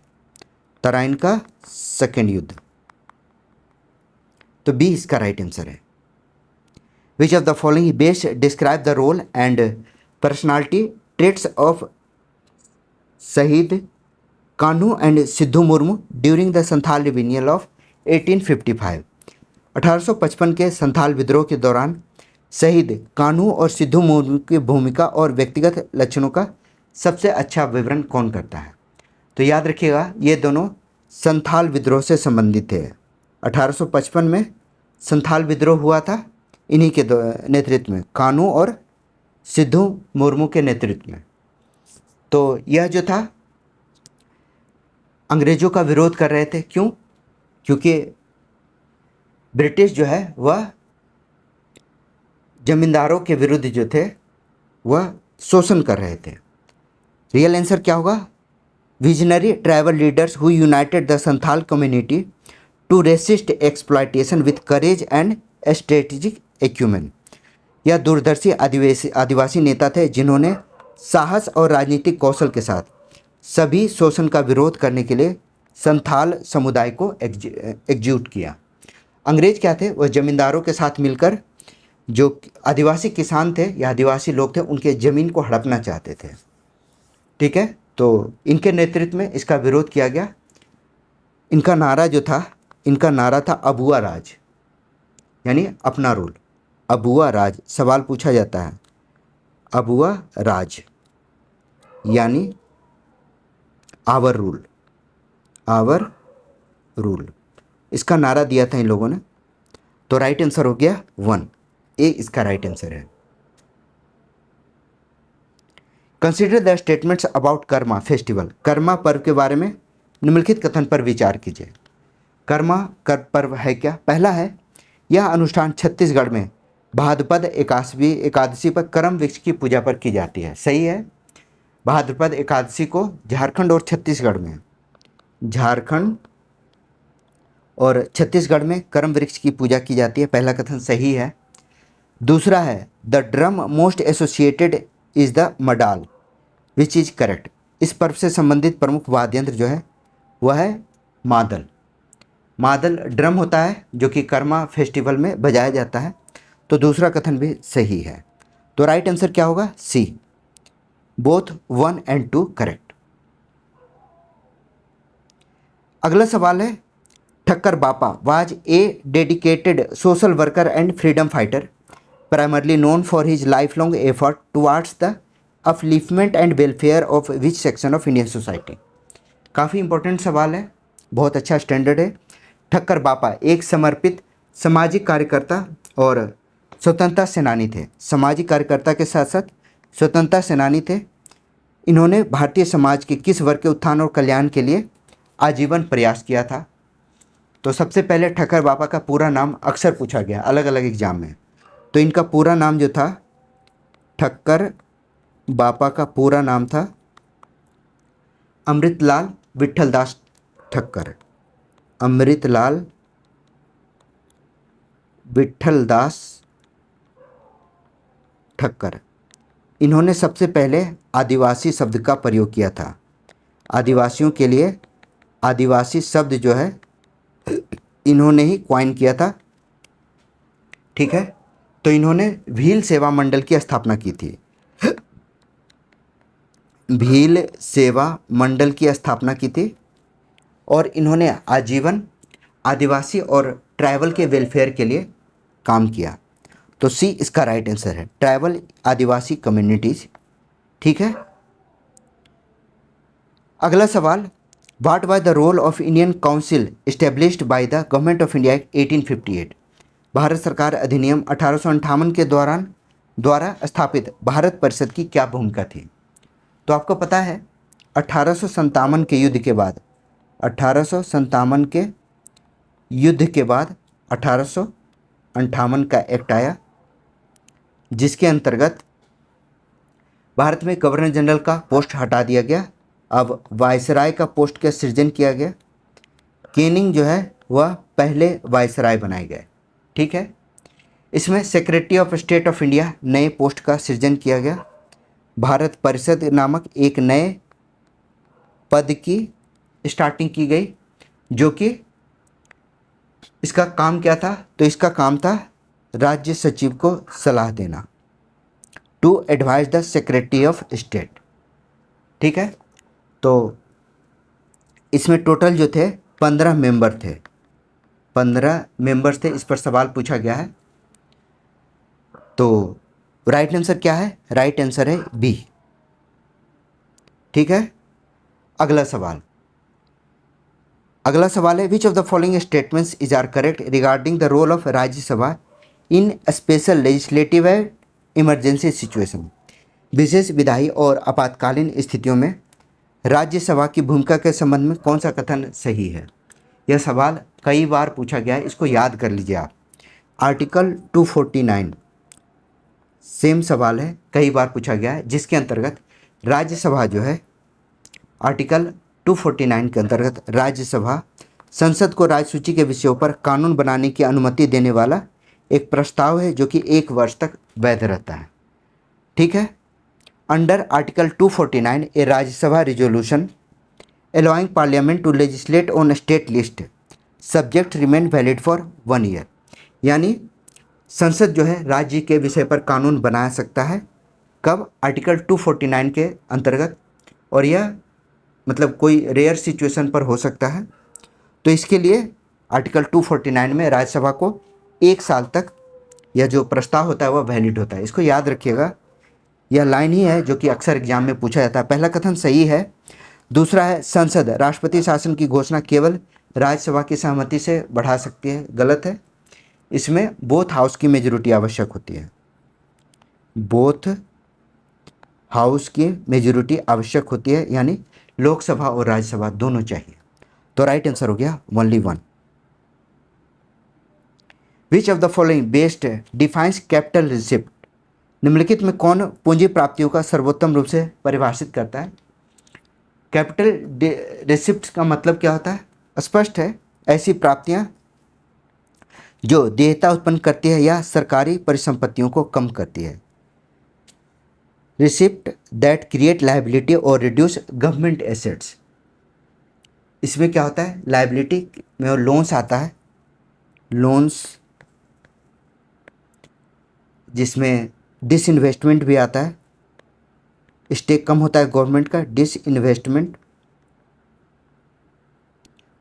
तराइन का सेकेंड युद्ध। तो बी इसका राइट आंसर है। Which of the following best describe the role and personality traits of शहीद Kanhu and Siddhu Murmu during the Santhal rebellion of 1855। 1855 के संथाल विद्रोह के दौरान शहीद कान्हू और सिद्धू मुर्मू की भूमिका और व्यक्तिगत लक्षणों का सबसे अच्छा विवरण कौन करता है? तो याद रखिएगा, ये दोनों संथाल विद्रोह से संबंधित थे। 1855 में संथाल विद्रोह हुआ था, इन्हीं के नेतृत्व में, कान्हू और सिद्धू मुर्मू के नेतृत्व में। तो यह जो था अंग्रेज़ों का विरोध कर रहे थे। क्यों? क्योंकि ब्रिटिश जो है वह जमींदारों के विरुद्ध जो थे वह शोषण कर रहे थे। रियल आंसर क्या होगा? Visionary tribal leaders who united the Santhal community to resist exploitation with courage and strategic acumen. यह दूरदर्शी आदिवासी नेता थे जिन्होंने साहस और राजनीतिक कौशल के साथ सभी शोषण का विरोध करने के लिए संथाल समुदाय को एकजुट किया। अंग्रेज क्या थे? वह जमींदारों के साथ मिलकर जो आदिवासी किसान थे या आदिवासी लोग थे उनके ज़मीन को हड़पना चाहते थे। ठीक है, तो इनके नेतृत्व में इसका विरोध किया गया। इनका नारा जो था, इनका नारा था अबुआ राज, यानी अपना रूल। अबुआ राज, सवाल पूछा जाता है, अबुआ राज यानी आवर रूल, आवर रूल, इसका नारा दिया था इन लोगों ने। तो राइट आंसर हो गया 1, ए इसका राइट आंसर है। Consider the statements about Karma festival. Karma पर्व के बारे में निम्नलिखित कथन पर विचार कीजिए। कर्मा पर्व है क्या? पहला है, यह अनुष्ठान छत्तीसगढ़ में भाद्रपद एकादशी पर करम वृक्ष की पूजा पर की जाती है। सही है, भाद्रपद एकादशी को झारखंड और छत्तीसगढ़ में, झारखंड और छत्तीसगढ़ में करम वृक्ष की पूजा की जाती है। पहला कथन सही है। दूसरा है, the drum most associated is the madal which is correct. इस पर्व से संबंधित प्रमुख वाद्य यंत्र जो है वह है मादल। मादल ड्रम होता है जो कि कर्मा फेस्टिवल में बजाया जाता है। तो दूसरा कथन भी सही है। तो राइट आंसर क्या होगा? सी, बोथ 1 and 2 करेक्ट। अगला सवाल है, ठक्कर बापा was a dedicated social worker and freedom fighter primarily known for his lifelong effort towards the upliftment and welfare of which section of Indian society। काफ़ी इंपॉर्टेंट सवाल है, बहुत अच्छा स्टैंडर्ड है। ठक्कर बापा एक समर्पित सामाजिक कार्यकर्ता और स्वतंत्रता सेनानी थे। सामाजिक कार्यकर्ता के साथ साथ स्वतंत्रता सेनानी थे। इन्होंने भारतीय समाज के किस वर्ग के उत्थान और कल्याण के लिए आजीवन प्रयास किया था? तो सबसे पहले ठक्कर बापा का पूरा नाम अक्सर पूछा गया अलग अलग एग्जाम में। तो इनका पूरा नाम जो था, ठक्कर बापा का पूरा नाम था अमृतलाल विट्ठलदास ठक्कर। अमृतलाल विट्ठलदास ठक्कर। इन्होंने सबसे पहले आदिवासी शब्द का प्रयोग किया था। आदिवासियों के लिए आदिवासी शब्द जो है इन्होंने ही क्वाइन किया था। ठीक है, तो इन्होंने भील सेवा मंडल की स्थापना की थी। भील सेवा मंडल की स्थापना की थी और इन्होंने आजीवन आदिवासी और ट्राइबल के वेलफेयर के लिए काम किया। तो सी इसका राइट आंसर है, ट्राइबल आदिवासी कम्युनिटीज। ठीक है। अगला सवाल, what was the role of Indian council established by the government of India act 1858। Bharat सरकार अधिनियम 1858 के द्वारा स्थापित भारत परिषद की क्या भूमिका थी। तो आपको पता है 1857 के युद्ध के बाद 1857 के युद्ध के बाद 1858 का एक्ट आया, जिसके अंतर्गत भारत में गवर्नर जनरल का पोस्ट हटा दिया गया। अब वायसराय का पोस्ट का सृजन किया गया। केनिंग जो है वह पहले वायसराय बनाए गए। ठीक है। इसमें secretary of state of India नए पोस्ट का सृजन किया गया। भारत परिषद नामक एक नए पद की स्टार्टिंग की गई, जो कि इसका काम क्या था। तो इसका काम था राज्य सचिव को सलाह देना, to advise the secretary of state. ठीक है। तो इसमें टोटल जो थे 15 मेंबर थे, 15 मेंबर्स थे। इस पर सवाल पूछा गया है। तो राइट आंसर क्या है? राइट आंसर है बी। ठीक है। अगला सवाल है, which of the following statements is are correct regarding the role of Rajya Sabha in special legislative emergency situation. विशेष विधायी और आपातकालीन स्थितियों में राज्यसभा की भूमिका के संबंध में कौन सा कथन सही है। यह सवाल कई बार पूछा गया है, इसको याद कर लीजिए आप। आर्टिकल 249 सेम सवाल है, कई बार पूछा गया है, जिसके अंतर्गत राज्यसभा जो है आर्टिकल 249 के अंतर्गत राज्यसभा संसद को राज्यसूची के विषयों पर कानून बनाने की अनुमति देने वाला एक प्रस्ताव है, जो कि 1 वर्ष तक वैध रहता है। ठीक है। Under article 249 A Rajya Sabha resolution allowing parliament to legislate on state list subject remain valid for 1 year। यानी संसद जो है राज्य के विषय पर कानून बना सकता है। कब? आर्टिकल 249 के अंतर्गत, और यह मतलब कोई रेयर सिचुएशन पर हो सकता है। तो इसके लिए आर्टिकल 249 में राज्यसभा को 1 साल तक यह जो प्रस्ताव होता है वह वैलिड होता है। इसको याद रखिएगा, यह लाइन ही है जो कि अक्सर एग्जाम में पूछा जाता है। पहला कथन सही है। दूसरा है, संसद राष्ट्रपति शासन की घोषणा केवल राज्यसभा की सहमति से बढ़ा सकती है। गलत है। इसमें बोथ हाउस की मेजॉरिटी आवश्यक होती है। बोथ हाउस की मेजॉरिटी आवश्यक होती है, यानी लोकसभा और राज्यसभा दोनों चाहिए। तो राइट आंसर हो गया only 1। Which of the following best defines capital receipt. निम्नलिखित में कौन पूंजी प्राप्तियों का सर्वोत्तम रूप से परिभाषित करता है। कैपिटल रिसिप्ट का मतलब क्या होता है? स्पष्ट है, ऐसी प्राप्तियां जो देयता उत्पन्न करती है या सरकारी परिसंपत्तियों को कम करती है। रिसिप्ट दैट क्रिएट लायबिलिटी और रिड्यूस गवर्नमेंट एसेट्स। इसमें क्या होता है? लायबिलिटी में लोन्स आता है, लोन्स जिसमें डिसइन्वेस्टमेंट भी आता है, स्टेक कम होता है गवर्नमेंट का, डिसइन्वेस्टमेंट,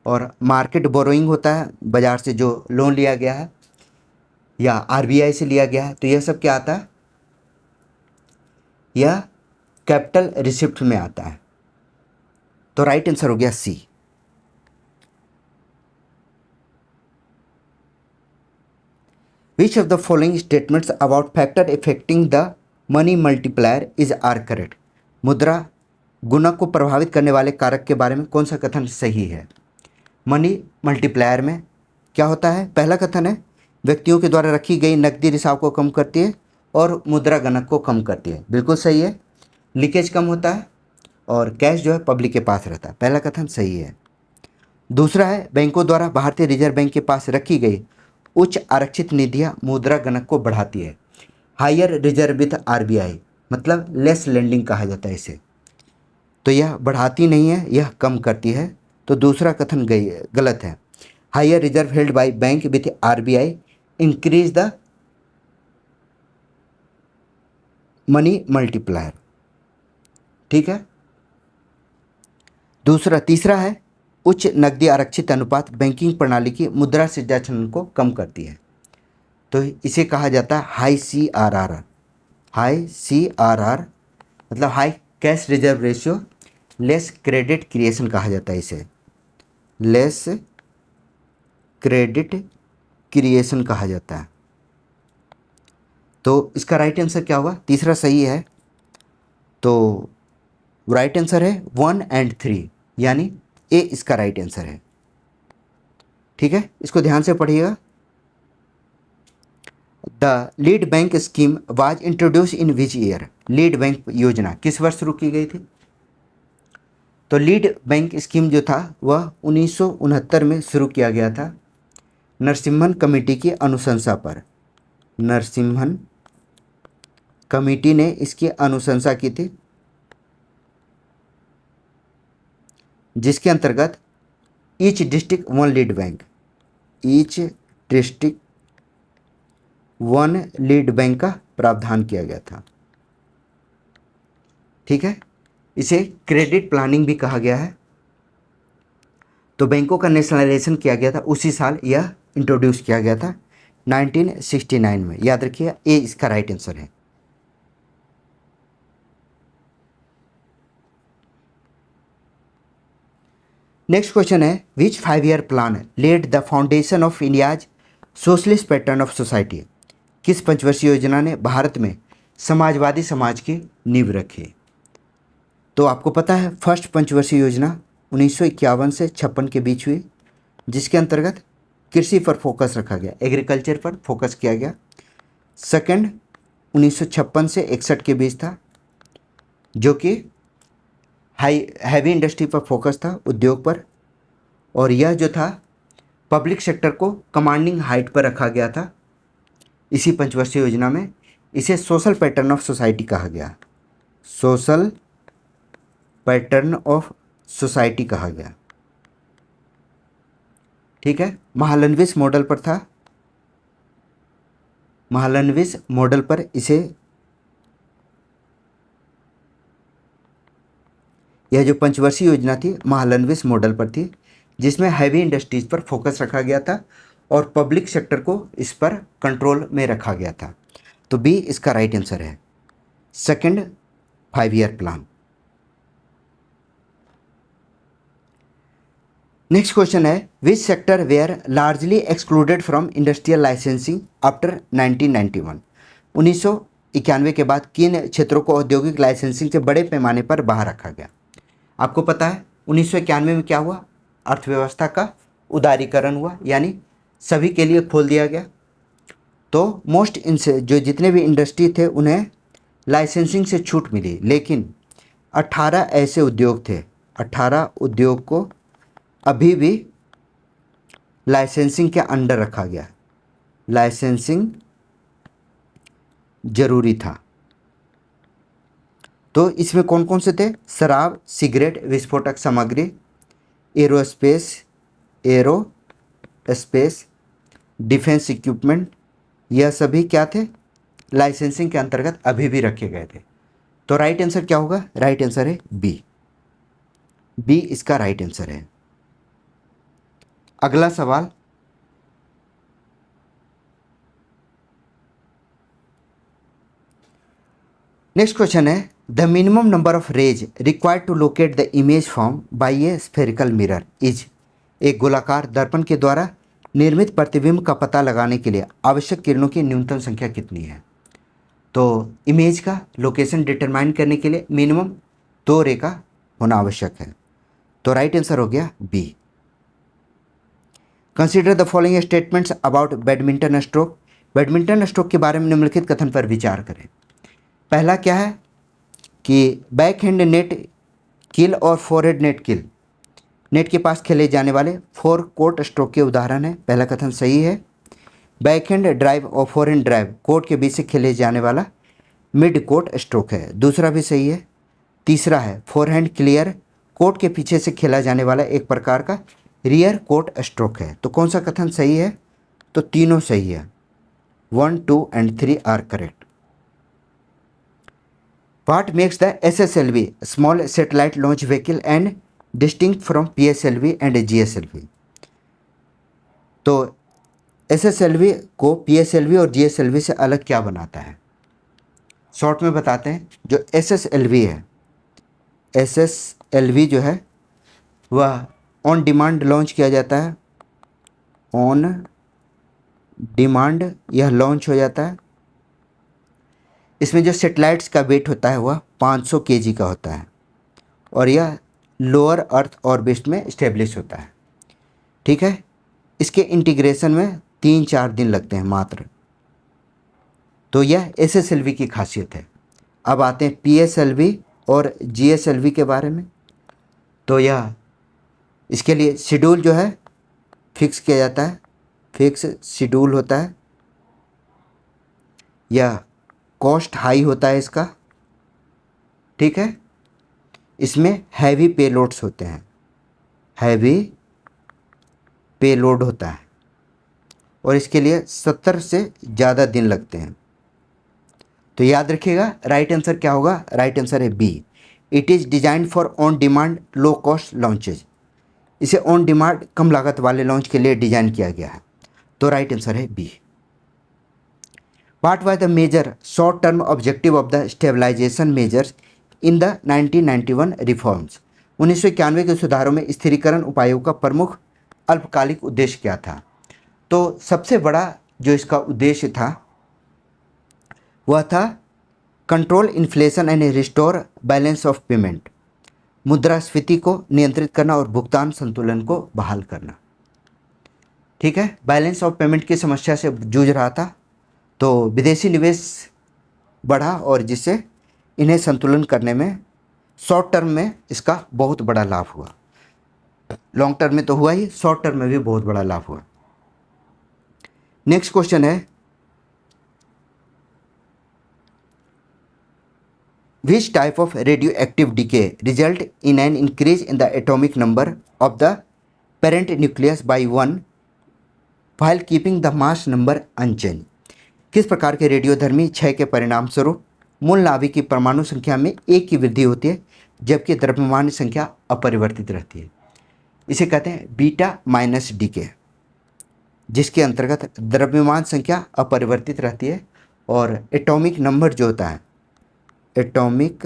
और मार्केट बोरोइंग होता है, बाजार से जो लोन लिया गया है या आरबीआई से लिया गया है। तो यह सब क्या आता है? यह कैपिटल रिसिप्ट में आता है। तो राइट आंसर हो गया C. Which of the following statements about factor affecting the money multiplier is are correct. मुद्रा गुणक को प्रभावित करने वाले कारक के बारे में कौन सा कथन सही है। मनी मल्टीप्लायर में क्या होता है? पहला कथन है, व्यक्तियों के द्वारा रखी गई नकदी रिसाव को कम करती है और मुद्रा गणक को कम करती है। बिल्कुल सही है। लीकेज कम होता है और कैश जो है पब्लिक के पास रहता है। पहला कथन सही है। दूसरा है, बैंकों द्वारा भारतीय रिजर्व बैंक के पास रखी गई उच्च आरक्षित निधियाँ मुद्रा गणक को बढ़ाती है। हायर रिजर्व विथ आरबीआई मतलब लेस लेंडिंग कहा जाता है इसे। तो यह बढ़ाती नहीं है, यह कम करती है। तो दूसरा कथन गलत है। Higher reserve held by bank with RBI increase the money multiplier. ठीक है। तीसरा है उच्च नकदी आरक्षित अनुपात बैंकिंग प्रणाली की मुद्रा संचलन को कम करती है, तो इसे कहा जाता है हाई CRR। हाई CRR मतलब high cash reserve ratio less credit creation कहा जाता है इसे, लेस क्रेडिट क्रिएशन कहा जाता है। तो इसका राइट आंसर क्या होगा? तीसरा सही है, तो राइट आंसर है 1 और 3, यानी ए इसका राइट आंसर है। ठीक है, इसको ध्यान से पढ़िएगा। The lead bank scheme was introduce in which year? Lead bank योजना किस वर्ष शुरू की गई थी? तो लीड बैंक स्कीम जो था वह 1969 में शुरू किया गया था नरसिम्हन कमेटी की अनुशंसा पर। नरसिम्हन कमेटी ने इसकी अनुशंसा की थी, जिसके अंतर्गत each district one lead bank, each district one lead bank का प्रावधान किया गया था। ठीक है, इसे क्रेडिट प्लानिंग भी कहा गया है। तो बैंकों का नेशनलाइजेशन किया गया था उसी साल, यह इंट्रोड्यूस किया गया था 1969 में। याद रखिए ए इसका राइट आंसर है। नेक्स्ट क्वेश्चन है which 5-year plan led the foundation of India's socialist pattern of society? किस पंचवर्षीय योजना ने भारत में समाजवादी समाज की नींव रखी? तो आपको पता है फर्स्ट पंचवर्षीय योजना 1951 से 56 के बीच हुई, जिसके अंतर्गत कृषि पर फोकस रखा गया, एग्रीकल्चर पर फोकस किया गया। सेकंड 1956 से 61 के बीच था, जो कि हैवी इंडस्ट्री पर फोकस था, उद्योग पर, और यह जो था पब्लिक सेक्टर को कमांडिंग हाइट पर रखा गया था इसी पंचवर्षीय योजना में। इसे सोशल पैटर्न ऑफ सोसाइटी कहा गया, सोशल पैटर्न ऑफ सोसाइटी कहा गया। ठीक है, महालनोबिस मॉडल पर था, महालनोबिस मॉडल पर इसे, यह जो पंचवर्षीय योजना थी महालनोबिस मॉडल पर थी, जिसमें हैवी इंडस्ट्रीज पर फोकस रखा गया था और पब्लिक सेक्टर को इस पर कंट्रोल में रखा गया था। तो बी इसका राइट आंसर है, second 5-year plan. Next question है which sector were largely excluded from industrial licensing after 1991? 1991 के बाद किन क्षेत्रों को औद्योगिक लाइसेंसिंग से बड़े पैमाने पर बाहर रखा गया? आपको पता है 1991 में क्या हुआ? अर्थव्यवस्था का उदारीकरण हुआ, यानी सभी के लिए खोल दिया गया। तो मोस्ट इनसे जो जितने भी इंडस्ट्री थे उन्हें लाइसेंसिंग से छूट मिली, लेकिन 18 ऐसे उद्योग थे, 18 उद्योग को अभी भी लाइसेंसिंग के अंडर रखा गया, लाइसेंसिंग जरूरी था। तो इसमें कौन कौन से थे? शराब, सिगरेट, विस्फोटक सामग्री, एरोस्पेस, डिफेंस इक्विपमेंट, यह सभी क्या थे? लाइसेंसिंग के अंतर्गत अभी भी रखे गए थे। तो राइट आंसर क्या होगा? राइट आंसर है बी, बी इसका राइट आंसर है। अगला सवाल, नेक्स्ट क्वेश्चन है the minimum number of rays required to locate the image form by a spherical mirror is? एक गोलाकार दर्पण के द्वारा निर्मित प्रतिबिंब का पता लगाने के लिए आवश्यक किरणों की न्यूनतम संख्या कितनी है? तो इमेज का लोकेशन डिटरमाइन करने के लिए मिनिमम 2 रे का होना आवश्यक है। तो राइट आंसर हो गया B. Consider the following statements about badminton stroke. Badminton stroke के बारे में निम्नलिखित कथन पर विचार करें। पहला क्या है कि बैक हैंड नेट किल और फोरहेड नेट किल, नेट के पास खेले जाने वाले 4 कोर्ट स्ट्रोक के उदाहरण है। पहला कथन सही है। बैक हैंड ड्राइव और फोरहैंड ड्राइव कोर्ट के बीच से खेले जाने वाला मिड कोर्ट स्ट्रोक है, दूसरा भी सही है। तीसरा है फोरहैंड क्लियर, कोर्ट के पीछे से खेला जाने वाला एक प्रकार का रियर कोर्ट स्ट्रोक है। तो कौन सा कथन सही है? तो तीनों सही है, 1, 2 and 3 are correct. What makes the SSLV, Small Satellite Launch Vehicle, and distinct from PSLV and GSLV। तो SSLV को PSLV और GSLV से अलग क्या बनाता है, शॉर्ट में बताते हैं। जो SSLV है, SSLV जो है वह ऑन डिमांड लॉन्च किया जाता है। ऑन डिमांड यह लॉन्च हो जाता है। इसमें जो सेटेलाइट्स का वेट होता है वह 500 kg का होता है और यह लोअर अर्थ ऑर्बिट में स्टेब्लिश होता है। ठीक है, इसके इंटीग्रेशन में 3-4 दिन लगते हैं मात्र। तो यह SSLV की खासियत है। अब आते हैं PSLV और GSLV के बारे में। तो यह इसके लिए शेड्यूल जो है फिक्स किया जाता है, फिक्स शेड्यूल होता है। यह कॉस्ट हाई होता है इसका। ठीक है, इसमें हैवी पेलोड्स होते हैं, हैवी पेलोड होता है और इसके लिए 70 से ज़्यादा दिन लगते हैं। तो याद रखिएगा राइट आंसर क्या होगा, राइट आंसर है B. It is designed for on demand low cost launches. इसे ऑन डिमांड कम लागत वाले लॉन्च के लिए डिजाइन किया गया है। तो राइट आंसर है B. What was the major short term objective of the stabilisation measures in the 1991 reforms. 1991 के सुधारों में स्थिरीकरण उपायों का प्रमुख अल्पकालिक उद्देश्य क्या था। तो सबसे बड़ा जो इसका उद्देश्य था वह था control inflation and restore balance of payment. मुद्रास्फीति को नियंत्रित करना और भुगतान संतुलन को बहाल करना। ठीक है, बैलेंस ऑफ पेमेंट की समस्या से जूझ रहा था, तो विदेशी निवेश बढ़ा और जिससे इन्हें संतुलन करने में शॉर्ट टर्म में इसका बहुत बड़ा लाभ हुआ। लॉन्ग टर्म में तो हुआ ही, शॉर्ट टर्म में भी बहुत बड़ा लाभ हुआ। नेक्स्ट क्वेश्चन है, which type of radioactive decay result in an increase in the atomic number of the parent nucleus by 1 while keeping the mass number unchanged। किस प्रकार के रेडियोधर्मी क्षय के परिणाम स्वरूप मूल नाभिक की परमाणु संख्या में 1 की वृद्धि होती है जबकि द्रव्यमान संख्या अपरिवर्तित रहती है। इसे कहते हैं बीटा माइनस डीके, जिसके अंतर्गत द्रव्यमान संख्या अपरिवर्तित रहती है और एटॉमिक नंबर जो होता है, एटॉमिक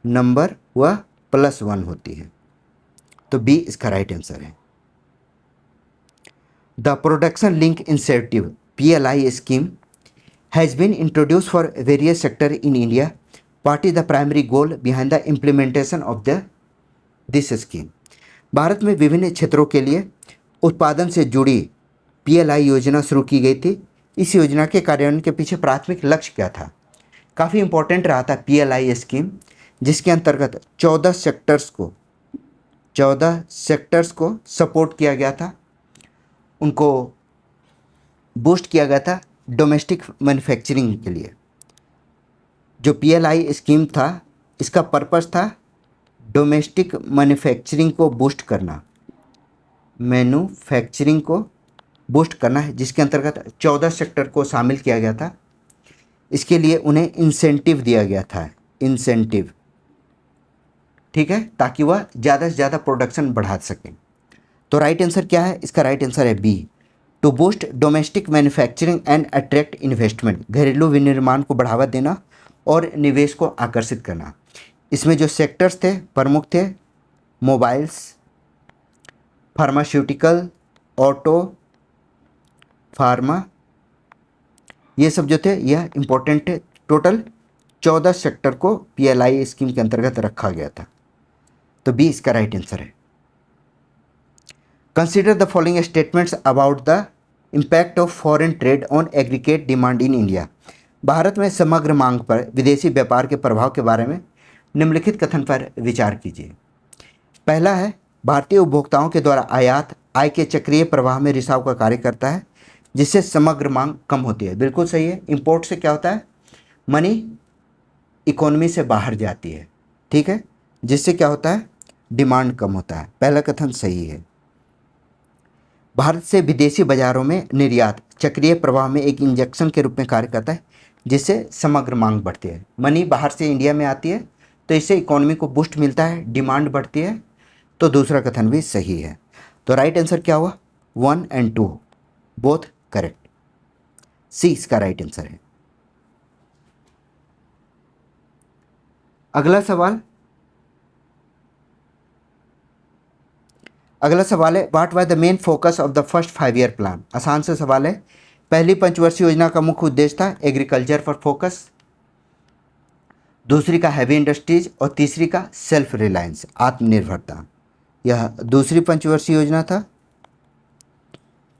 नंबर वह +1 होती है। तो बी इसका राइट आंसर है। The production link incentive PLI scheme has been introduce for various sector in India. What is the primary goal behind the implementation of this scheme. Bharat में विभिन्न क्षेत्रों के लिए उत्पादन से जुड़ी PLI योजना शुरू की गई थी। इस योजना के कार्यान्वयन के पीछे प्राथमिक लक्ष्य क्या था। काफ़ी इम्पोर्टेंट रहा था PLI स्कीम, जिसके अंतर्गत 14 सेक्टर्स को सपोर्ट किया गया था, उनको बूस्ट किया गया था डोमेस्टिक मैन्युफैक्चरिंग के लिए। जो PLI स्कीम था इसका पर्पस था डोमेस्टिक मैन्युफैक्चरिंग को बूस्ट करना, मैन्युफैक्चरिंग को बूस्ट करना है, जिसके अंतर्गत 14 सेक्टर को शामिल किया गया था। इसके लिए उन्हें इंसेंटिव दिया गया था, इंसेंटिव। ठीक है, ताकि वह ज़्यादा से ज़्यादा प्रोडक्शन बढ़ा सकें। तो राइट आंसर क्या है, इसका राइट आंसर है B, to boost domestic manufacturing and attract investment. घरेलू विनिर्माण को बढ़ावा देना और निवेश को आकर्षित करना। इसमें जो सेक्टर्स थे प्रमुख थे मोबाइल्स, फार्मास्यूटिकल, ऑटो, फार्मा, ये सब जो थे यह इम्पोर्टेंट थे। टोटल 14 सेक्टर को PLI स्कीम के अंतर्गत रखा गया था। तो बी इसका राइट आंसर है। Consider the following statements about the impact of foreign trade on aggregate demand in India. भारत में समग्र मांग पर विदेशी व्यापार के प्रभाव के बारे में निम्नलिखित कथन पर विचार कीजिए। पहला है, भारतीय उपभोक्ताओं के द्वारा आयात आय के चक्रीय प्रवाह में रिसाव का कार्य करता है, जिससे समग्र मांग कम होती है। बिल्कुल सही है। इंपोर्ट से क्या होता है, मनी इकोनॉमी से बाहर जाती है। ठीक है, जिससे क्या होता है, डिमांड कम होता है। पहला कथन सही है। भारत से विदेशी बाजारों में निर्यात चक्रीय प्रवाह में एक इंजेक्शन के रूप में कार्य करता है, जिससे समग्र मांग बढ़ती है। मनी बाहर से इंडिया में आती है तो इससे इकोनॉमी को बूस्ट मिलता है, डिमांड बढ़ती है, तो दूसरा कथन भी सही है। तो राइट आंसर क्या हुआ? 1 and 2 बोथ करेक्ट। सी इसका राइट आंसर है। अगला सवाल है what was the main focus of the first 5 year plan. आसान से सवाल है। पहली पंचवर्षीय योजना का मुख्य उद्देश्य था एग्रीकल्चर पर फोकस, दूसरी का हैवी इंडस्ट्रीज और तीसरी का सेल्फ रिलायंस आत्मनिर्भरता। यह दूसरी पंचवर्षीय योजना था।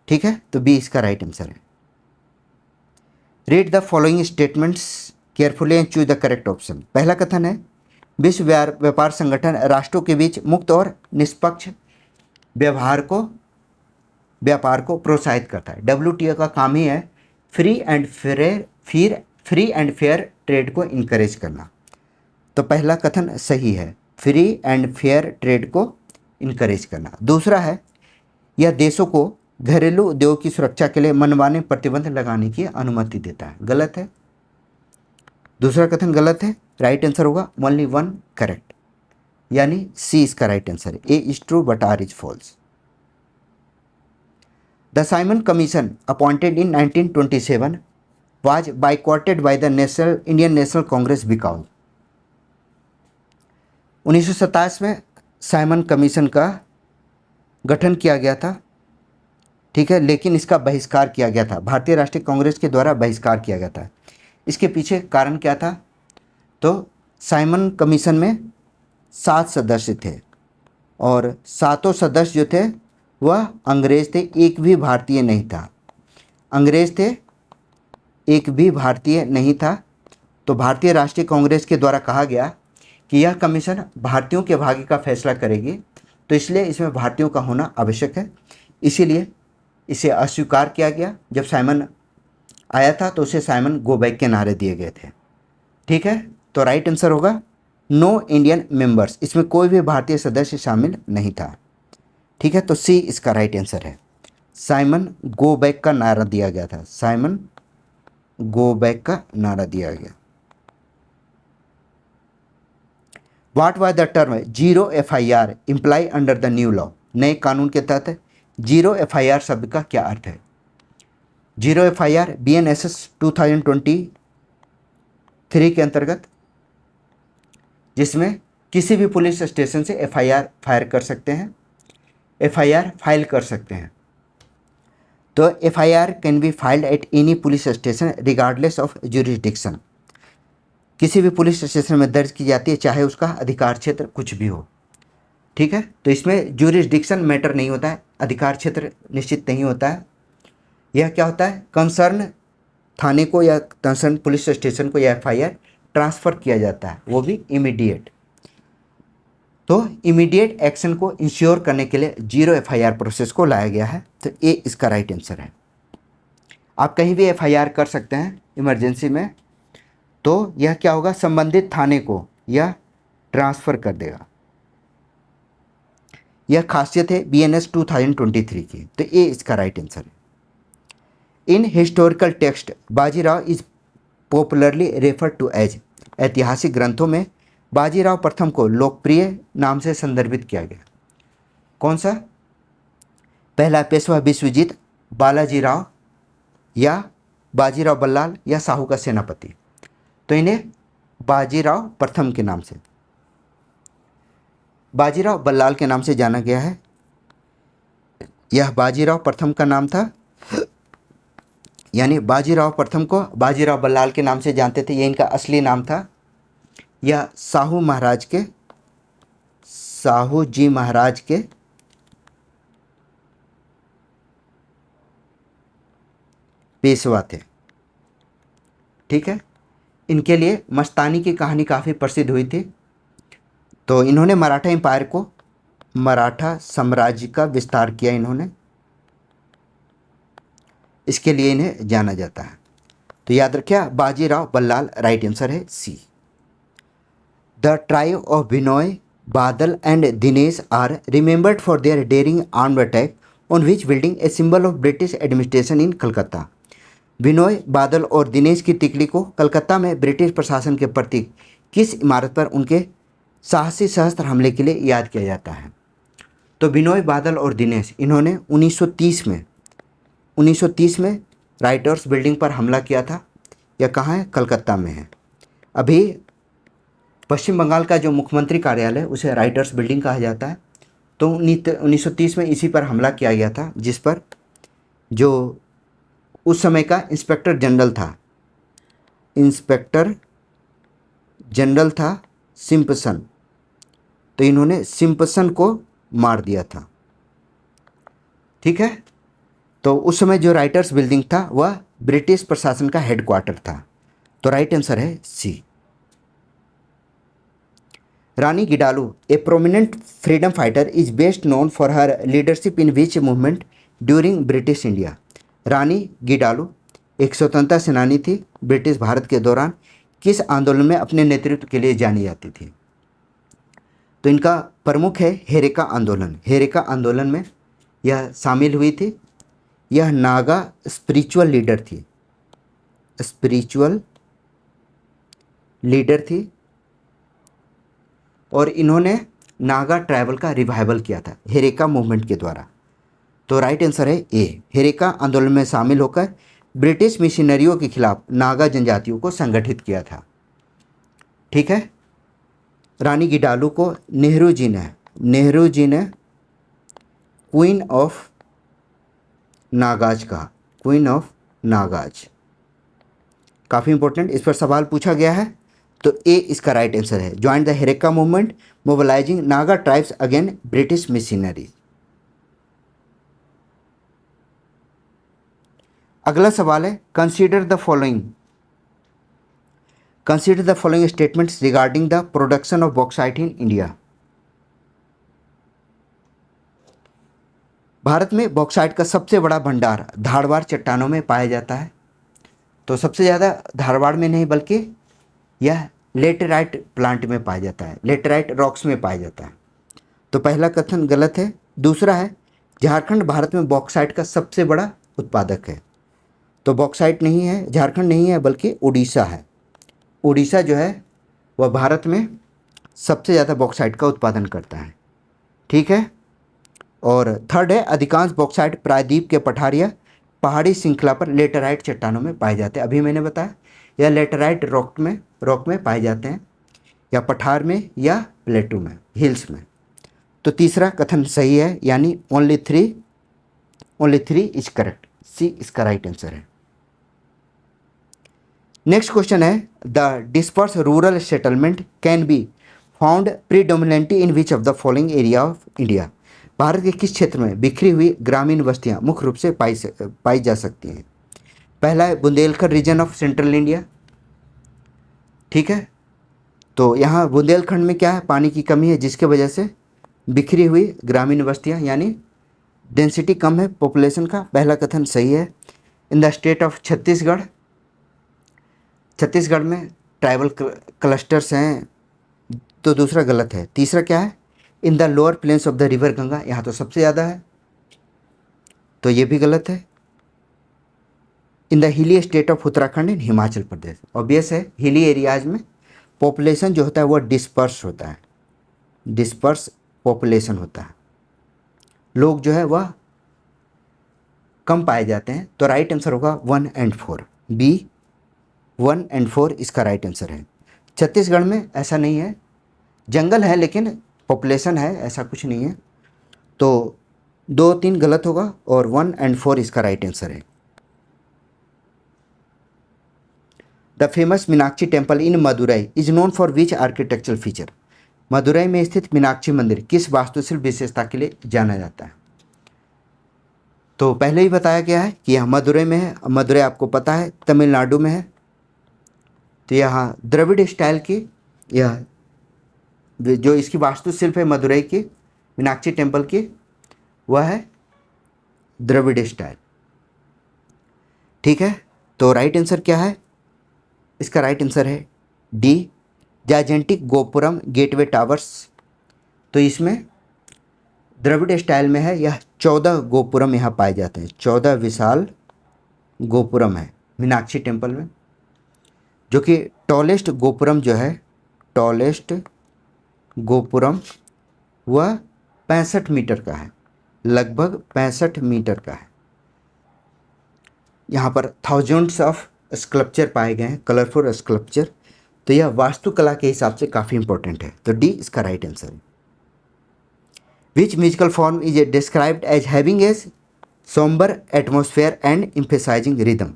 ठीक है, तो बी इसका राइट आंसर है। Read the following statements carefully and choose the correct option. पहला कथन है विश्व व्यापार संगठन राष्ट्रों के बीच मुक्त और निष्पक्ष व्यापार को प्रोत्साहित करता है। WTO का काम ही है फ्री एंड फेयर ट्रेड को इनकरेज करना। तो पहला कथन सही है, फ्री एंड फेयर ट्रेड को इनकरेज करना। दूसरा है यह देशों को घरेलू उद्योग की सुरक्षा के लिए मनमाने प्रतिबंध लगाने की अनुमति देता है। गलत है, दूसरा कथन गलत है। राइट आंसर होगा ओनली 1 करेक्ट, यानी सी इसका राइट आंसर है। A is true but R is false. The Simon commission appointed in 1927 was boycotted by the Indian National Congress because 1927 में साइमन कमीशन का गठन किया गया था। ठीक है, लेकिन इसका बहिष्कार किया गया था, भारतीय राष्ट्रीय कांग्रेस के द्वारा बहिष्कार किया गया था। इसके पीछे कारण क्या था? तो साइमन कमीशन में 7 सदस्य थे और 7 सदस्य जो थे वह अंग्रेज थे, एक भी भारतीय नहीं था। अंग्रेज थे, एक भी भारतीय नहीं था। तो भारतीय राष्ट्रीय कांग्रेस के द्वारा कहा गया कि यह कमीशन भारतीयों के भाग्य का फैसला करेगी, तो इसलिए इसमें भारतीयों का होना आवश्यक है। इसीलिए इसे अस्वीकार किया गया। जब साइमन आया था तो उसे साइमन गो बैक के नारे दिए गए थे। ठीक है, तो राइट आंसर होगा नो इंडियन मेंबर्स, इसमें कोई भी भारतीय सदस्य शामिल नहीं था। ठीक है, तो सी इसका राइट आंसर है। साइमन गो बैक का नारा दिया गया था, साइमन गो बैक का नारा दिया गया। What was the term zero FIR imply under the new law. नए कानून के तहत जीरो FIR शब्द का क्या अर्थ है? जीरो FIR BNSS 2023 के अंतर्गत, जिसमें किसी भी पुलिस स्टेशन से FIR फायर कर सकते हैं, FIR फाइल कर सकते हैं। तो FIR can be filed at any police station regardless of jurisdiction. किसी भी पुलिस स्टेशन में दर्ज की जाती है, चाहे उसका अधिकार क्षेत्र कुछ भी हो। ठीक है, तो इसमें जुरिसडिक्शन मैटर नहीं होता है, अधिकार क्षेत्र निश्चित नहीं होता है। यह क्या होता है? कंसर्न थाने को या कंसर्न पुलिस स्टेशन को यह FIR ट्रांसफ़र किया जाता है, वो भी इमीडिएट। तो इमीडिएट एक्शन को इंश्योर करने के लिए जीरो FIR प्रोसेस को लाया गया है। तो ए इसका राइट आंसर है। आप कहीं भी FIR कर सकते हैं इमरजेंसी में, तो यह क्या होगा? संबंधित थाने को यह ट्रांसफ़र कर देगा। यह खासियत है BNS 2023 की। तो ए इसका राइट आंसर है। In historical text Bajirao is popularly referred to as. ऐतिहासिक ग्रंथों में बाजीराव प्रथम को लोकप्रिय नाम से संदर्भित किया गया। कौन सा? पहला पेशवा विश्वजीत, बालाजीराव या बाजीराव बल्लाल या साहू का सेनापति। तो इन्हें बाजीराव प्रथम के नाम से, बाजीराव बल्लाल के नाम से जाना गया है। यह बाजीराव प्रथम का नाम था, यानी बाजीराव प्रथम को बाजीराव बल्लाल के नाम से जानते थे, ये इनका असली नाम था। यह साहू जी महाराज के पेशवा थे। ठीक है, इनके लिए मस्तानी की कहानी काफ़ी प्रसिद्ध हुई थी। तो इन्होंने मराठा एम्पायर को, मराठा साम्राज्य का विस्तार किया इन्होंने, इसके लिए इन्हें जाना जाता है। तो याद रखिए बाजीराव बल्लाल राइट आंसर है C. The tribe of Binoy, Badal and Dinesh are remembered for their daring armed attack on which building a symbol of British administration in Calcutta. Binoy, Badal और दिनेश की तिकड़ी को कलकत्ता में ब्रिटिश प्रशासन के प्रतीक किस इमारत पर उनके साहसी सहस्त्र हमले के लिए याद किया जाता है? तो बिनोय बादल और दिनेश इन्होंने 1930 में राइटर्स बिल्डिंग पर हमला किया था। यह कहाँ है? कलकत्ता में है। अभी पश्चिम बंगाल का जो मुख्यमंत्री कार्यालय उसे राइटर्स बिल्डिंग कहा जाता है। तो 1930 में इसी पर हमला किया गया था, जिस पर जो उस समय का इंस्पेक्टर जनरल था सिम्पसन। तो इन्होंने सिम्पसन को मार दिया था। ठीक है। तो उस समय जो राइटर्स बिल्डिंग था वह ब्रिटिश प्रशासन का हेडक्वार्टर था। तो राइट आंसर है C. Rani Gaidinliu, a prominent freedom fighter, is best known for her leadership in which movement during British India. Rani Gaidinliu एक स्वतंत्रता सेनानी थी। ब्रिटिश भारत के दौरान किस आंदोलन में अपने नेतृत्व के लिए जानी जाती थी? तो इनका प्रमुख है हेरेका आंदोलन। हेरेका आंदोलन में यह शामिल हुई थी। यह नागा स्पिरिचुअल लीडर थी और इन्होंने नागा ट्राइबल का रिवाइवल किया था हेरेका मूवमेंट के द्वारा। तो राइट आंसर है ए। हेरेका आंदोलन में शामिल होकर ब्रिटिश मिशनरियों के खिलाफ नागा जनजातियों को संगठित किया था। ठीक है। रानी गिडालू को नेहरू जी ने क्वीन ऑफ नागाज कहा। क्वीन ऑफ नागाज काफ़ी इंपॉर्टेंट, इस पर सवाल पूछा गया है। तो ए इसका राइट आंसर है। Join the Heraka movement mobilizing Naga tribes again British missionary. अगला सवाल है consider the following statements regarding the production of bauxite in India. भारत में बॉक्साइट का सबसे बड़ा भंडार धारवाड़ चट्टानों में पाया जाता है। तो सबसे ज़्यादा धारवाड़ में नहीं बल्कि यह लेटेराइट प्लांट में पाया जाता है, लेटेराइट रॉक्स में पाया जाता है। तो पहला कथन गलत है। दूसरा है झारखंड भारत में बॉक्साइट का सबसे बड़ा उत्पादक है। तो बॉक्साइट नहीं है, झारखंड नहीं है बल्कि उड़ीसा है। उड़ीसा जो है वह भारत में सबसे ज़्यादा बॉक्साइट का उत्पादन करता है। ठीक है। और थर्ड है अधिकांश बॉक्साइट प्रायद्वीप के पठारिया पहाड़ी श्रृंखला पर लेटेराइट चट्टानों में पाए जाते हैं। अभी मैंने बताया यह लेटेराइट रॉक में पाए जाते हैं, या पठार में या प्लेटू में, हिल्स में। तो तीसरा कथन सही है, यानी ओनली थ्री इज करेक्ट। सी इसका राइट आंसर है। नेक्स्ट क्वेश्चन है the disperse rural settlement can be found predominantly in which of the following area of India. Bharat के किस क्षेत्र में बिखरी हुई ग्रामीण बस्तियां मुख्य रूप से पाई जा सकती हैं? पहला है Bundelkhand region of central India. ठीक है। तो यहाँ बुंदेलखंड में क्या है? पानी की कमी है, जिसके वजह से बिखरी हुई ग्रामीण बस्तियाँ, यानी डेंसिटी कम है पॉपुलेशन का। पहला कथन सही है। In the state of Chhattisgarh में ट्राइबल क्लस्टर्स हैं, तो दूसरा गलत है। तीसरा क्या है? In the lower plains of the river Ganga, यहाँ तो सबसे ज़्यादा है, तो ये भी गलत है। In the hilly state of Uttarakhand in Himachal Pradesh, obvious है हिली एरियाज में पॉपुलेशन जो होता है वह डिस्पर्स होता है, डिस्पर्स पॉपुलेशन होता है, लोग जो है वह कम पाए जाते हैं। तो राइट आंसर होगा 1 और 4, बी 1 और 4 इसका राइट आंसर है। छत्तीसगढ़ में ऐसा नहीं है, जंगल है लेकिन पॉपुलेशन है, ऐसा कुछ नहीं है। तो 2, 3 गलत होगा और 1 और 4 इसका राइट आंसर है। The famous Meenakshi temple in Madurai is known for which architectural feature. Madurai में स्थित मीनाक्षी मंदिर किस वास्तुशिल्प विशेषता के लिए जाना जाता है? तो पहले ही बताया गया है कि यह मदुरई में है। मदुरई आपको पता है तमिलनाडु में है। तो यहाँ द्रविड़ स्टाइल की यह जो इसकी वास्तुशिल्प है मदुरई की मीनाक्षी टेम्पल की, वह है द्रविड़ स्टाइल। ठीक है। तो राइट आंसर क्या है? इसका राइट आंसर है D gigantic gopuram gateway towers. तो इसमें द्रविड़ स्टाइल में है, यह 14 गोपुरम यहाँ पाए जाते हैं। 14 विशाल गोपुरम है मीनाक्षी टेम्पल में, जो कि टॉलेस्ट गोपुरम जो है, टॉलेस्ट गोपुरम वह 65 मीटर का है, लगभग 65 मीटर का है। यहाँ पर थाउजेंड्स ऑफ स्कल्पचर पाए गए हैं, कलरफुल स्कल्पचर। तो यह वास्तुकला के हिसाब से काफ़ी इंपॉर्टेंट है। तो डी इसका राइट आंसर है। Which musical form is described as having a sombre atmosphere and emphasising rhythm?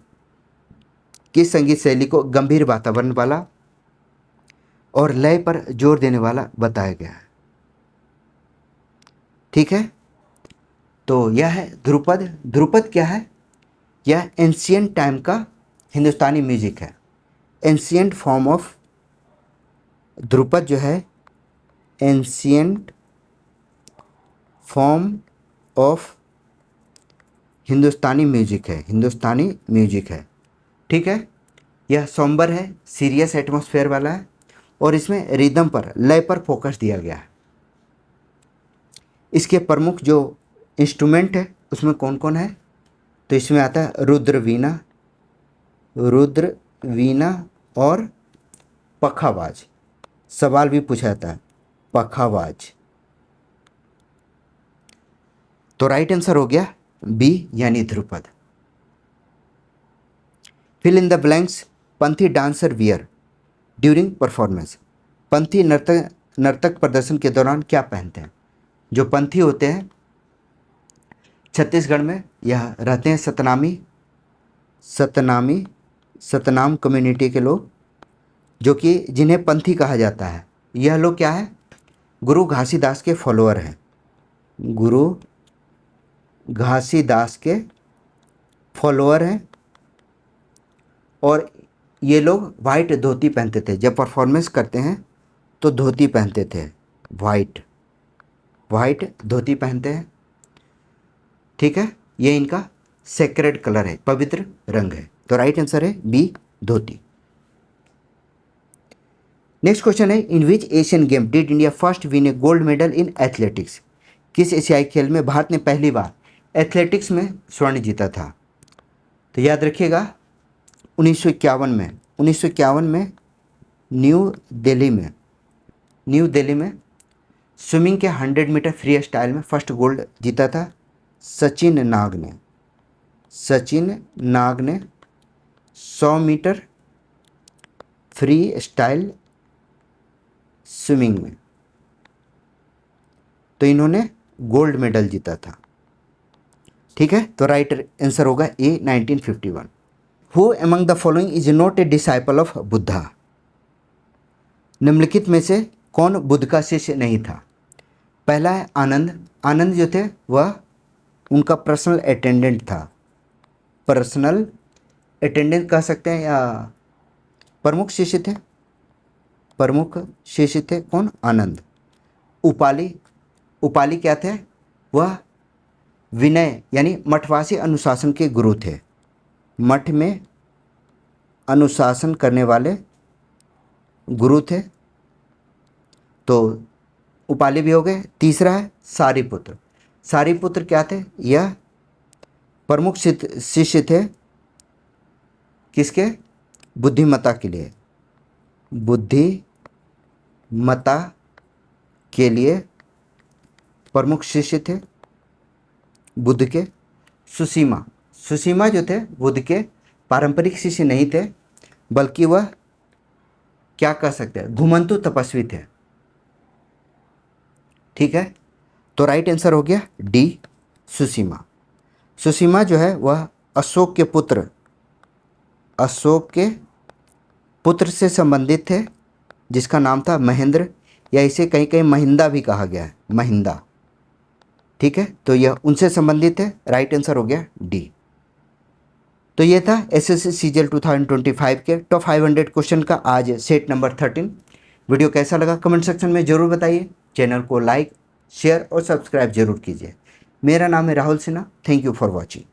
किस संगीत शैली को गंभीर वातावरण वाला और लय पर जोर देने वाला बताया गया है? ठीक है, तो यह है ध्रुपद। ध्रुपद क्या है? यह एंशियंट टाइम का हिंदुस्तानी म्यूजिक है। एंशियंट फॉर्म ऑफ ध्रुपद जो है, ancient form of Hindustani music है, हिंदुस्तानी म्यूजिक है। ठीक है, यह सोम्बर है, सीरियस एटमॉस्फेयर वाला है और इसमें रिदम पर, लय पर फोकस दिया गया है। इसके प्रमुख जो इंस्ट्रूमेंट है उसमें कौन कौन है? तो इसमें आता है रुद्र वीणा, रुद्र वीणा और पखावाज। सवाल भी पूछा जाता है, पखावाज। तो राइट आंसर हो गया बी यानी Dhrupad. Fill in the blanks Panthi dancer wear during performance. Panthi नर्तक प्रदर्शन के दौरान क्या पहनते हैं? जो पंथी होते हैं छत्तीसगढ़ में यह रहते हैं सतनाम कम्युनिटी के लोग, जो कि जिन्हें पंथी कहा जाता है। यह लोग क्या है? गुरु घासीदास के फॉलोअर हैं, गुरु घासीदास के फॉलोअर हैं। और ये लोग वाइट धोती पहनते थे, जब परफॉर्मेंस करते हैं तो धोती पहनते थे, वाइट धोती पहनते हैं। ठीक है, ये इनका सेक्रेड कलर है, पवित्र रंग है। तो राइट आंसर है बी, धोती। नेक्स्ट क्वेश्चन है, in which Asian game did India first win a gold medal in athletics? किस एशियाई खेल में भारत ने पहली बार एथलेटिक्स में स्वर्ण जीता था? तो याद रखिएगा 1951 में न्यू दिल्ली में स्विमिंग के 100 मीटर फ्री स्टाइल में फर्स्ट गोल्ड जीता था सचिन नाग ने 100 मीटर फ्री स्टाइल स्विमिंग में। तो इन्होंने गोल्ड मेडल जीता था। ठीक है, तो राइट आंसर होगा ए, 1951। Who among the following is not a disciple of Buddha? निम्नलिखित में से कौन बुद्ध का शिष्य नहीं था? पहला है आनंद जो थे वह उनका पर्सनल अटेंडेंट था, पर्सनल अटेंडेंट कह सकते हैं, या प्रमुख शिष्य थे कौन? आनंद। उपाली क्या थे? वह विनय यानी मठवासी अनुशासन के गुरु थे, मठ में अनुशासन करने वाले गुरु थे। तो उपाली भी हो गए। तीसरा है सारीपुत्र क्या थे? यह प्रमुख शिष्य थे किसके? बुद्धिमता के लिए प्रमुख शिष्य थे बुद्ध के। सुसीमा जो थे बुद्ध के पारंपरिक शिष्य नहीं थे, बल्कि वह क्या कह सकते हैं, घुमंतु तपस्वी थे। ठीक है, तो राइट आंसर हो गया डी, सुसीमा जो है वह अशोक के पुत्र से संबंधित थे, जिसका नाम था महेंद्र, या इसे कहीं कहीं महिंदा भी कहा गया है, महिंदा। ठीक है, तो यह उनसे संबंधित है। राइट आंसर हो गया डी। तो ये था एसएससी सीजीएल 2025 के टॉप 500 क्वेश्चन का आज सेट नंबर 13। वीडियो कैसा लगा कमेंट सेक्शन में ज़रूर बताइए। चैनल को लाइक, शेयर और सब्सक्राइब जरूर कीजिए। मेरा नाम है Rahul Sinha. Thank you for watching.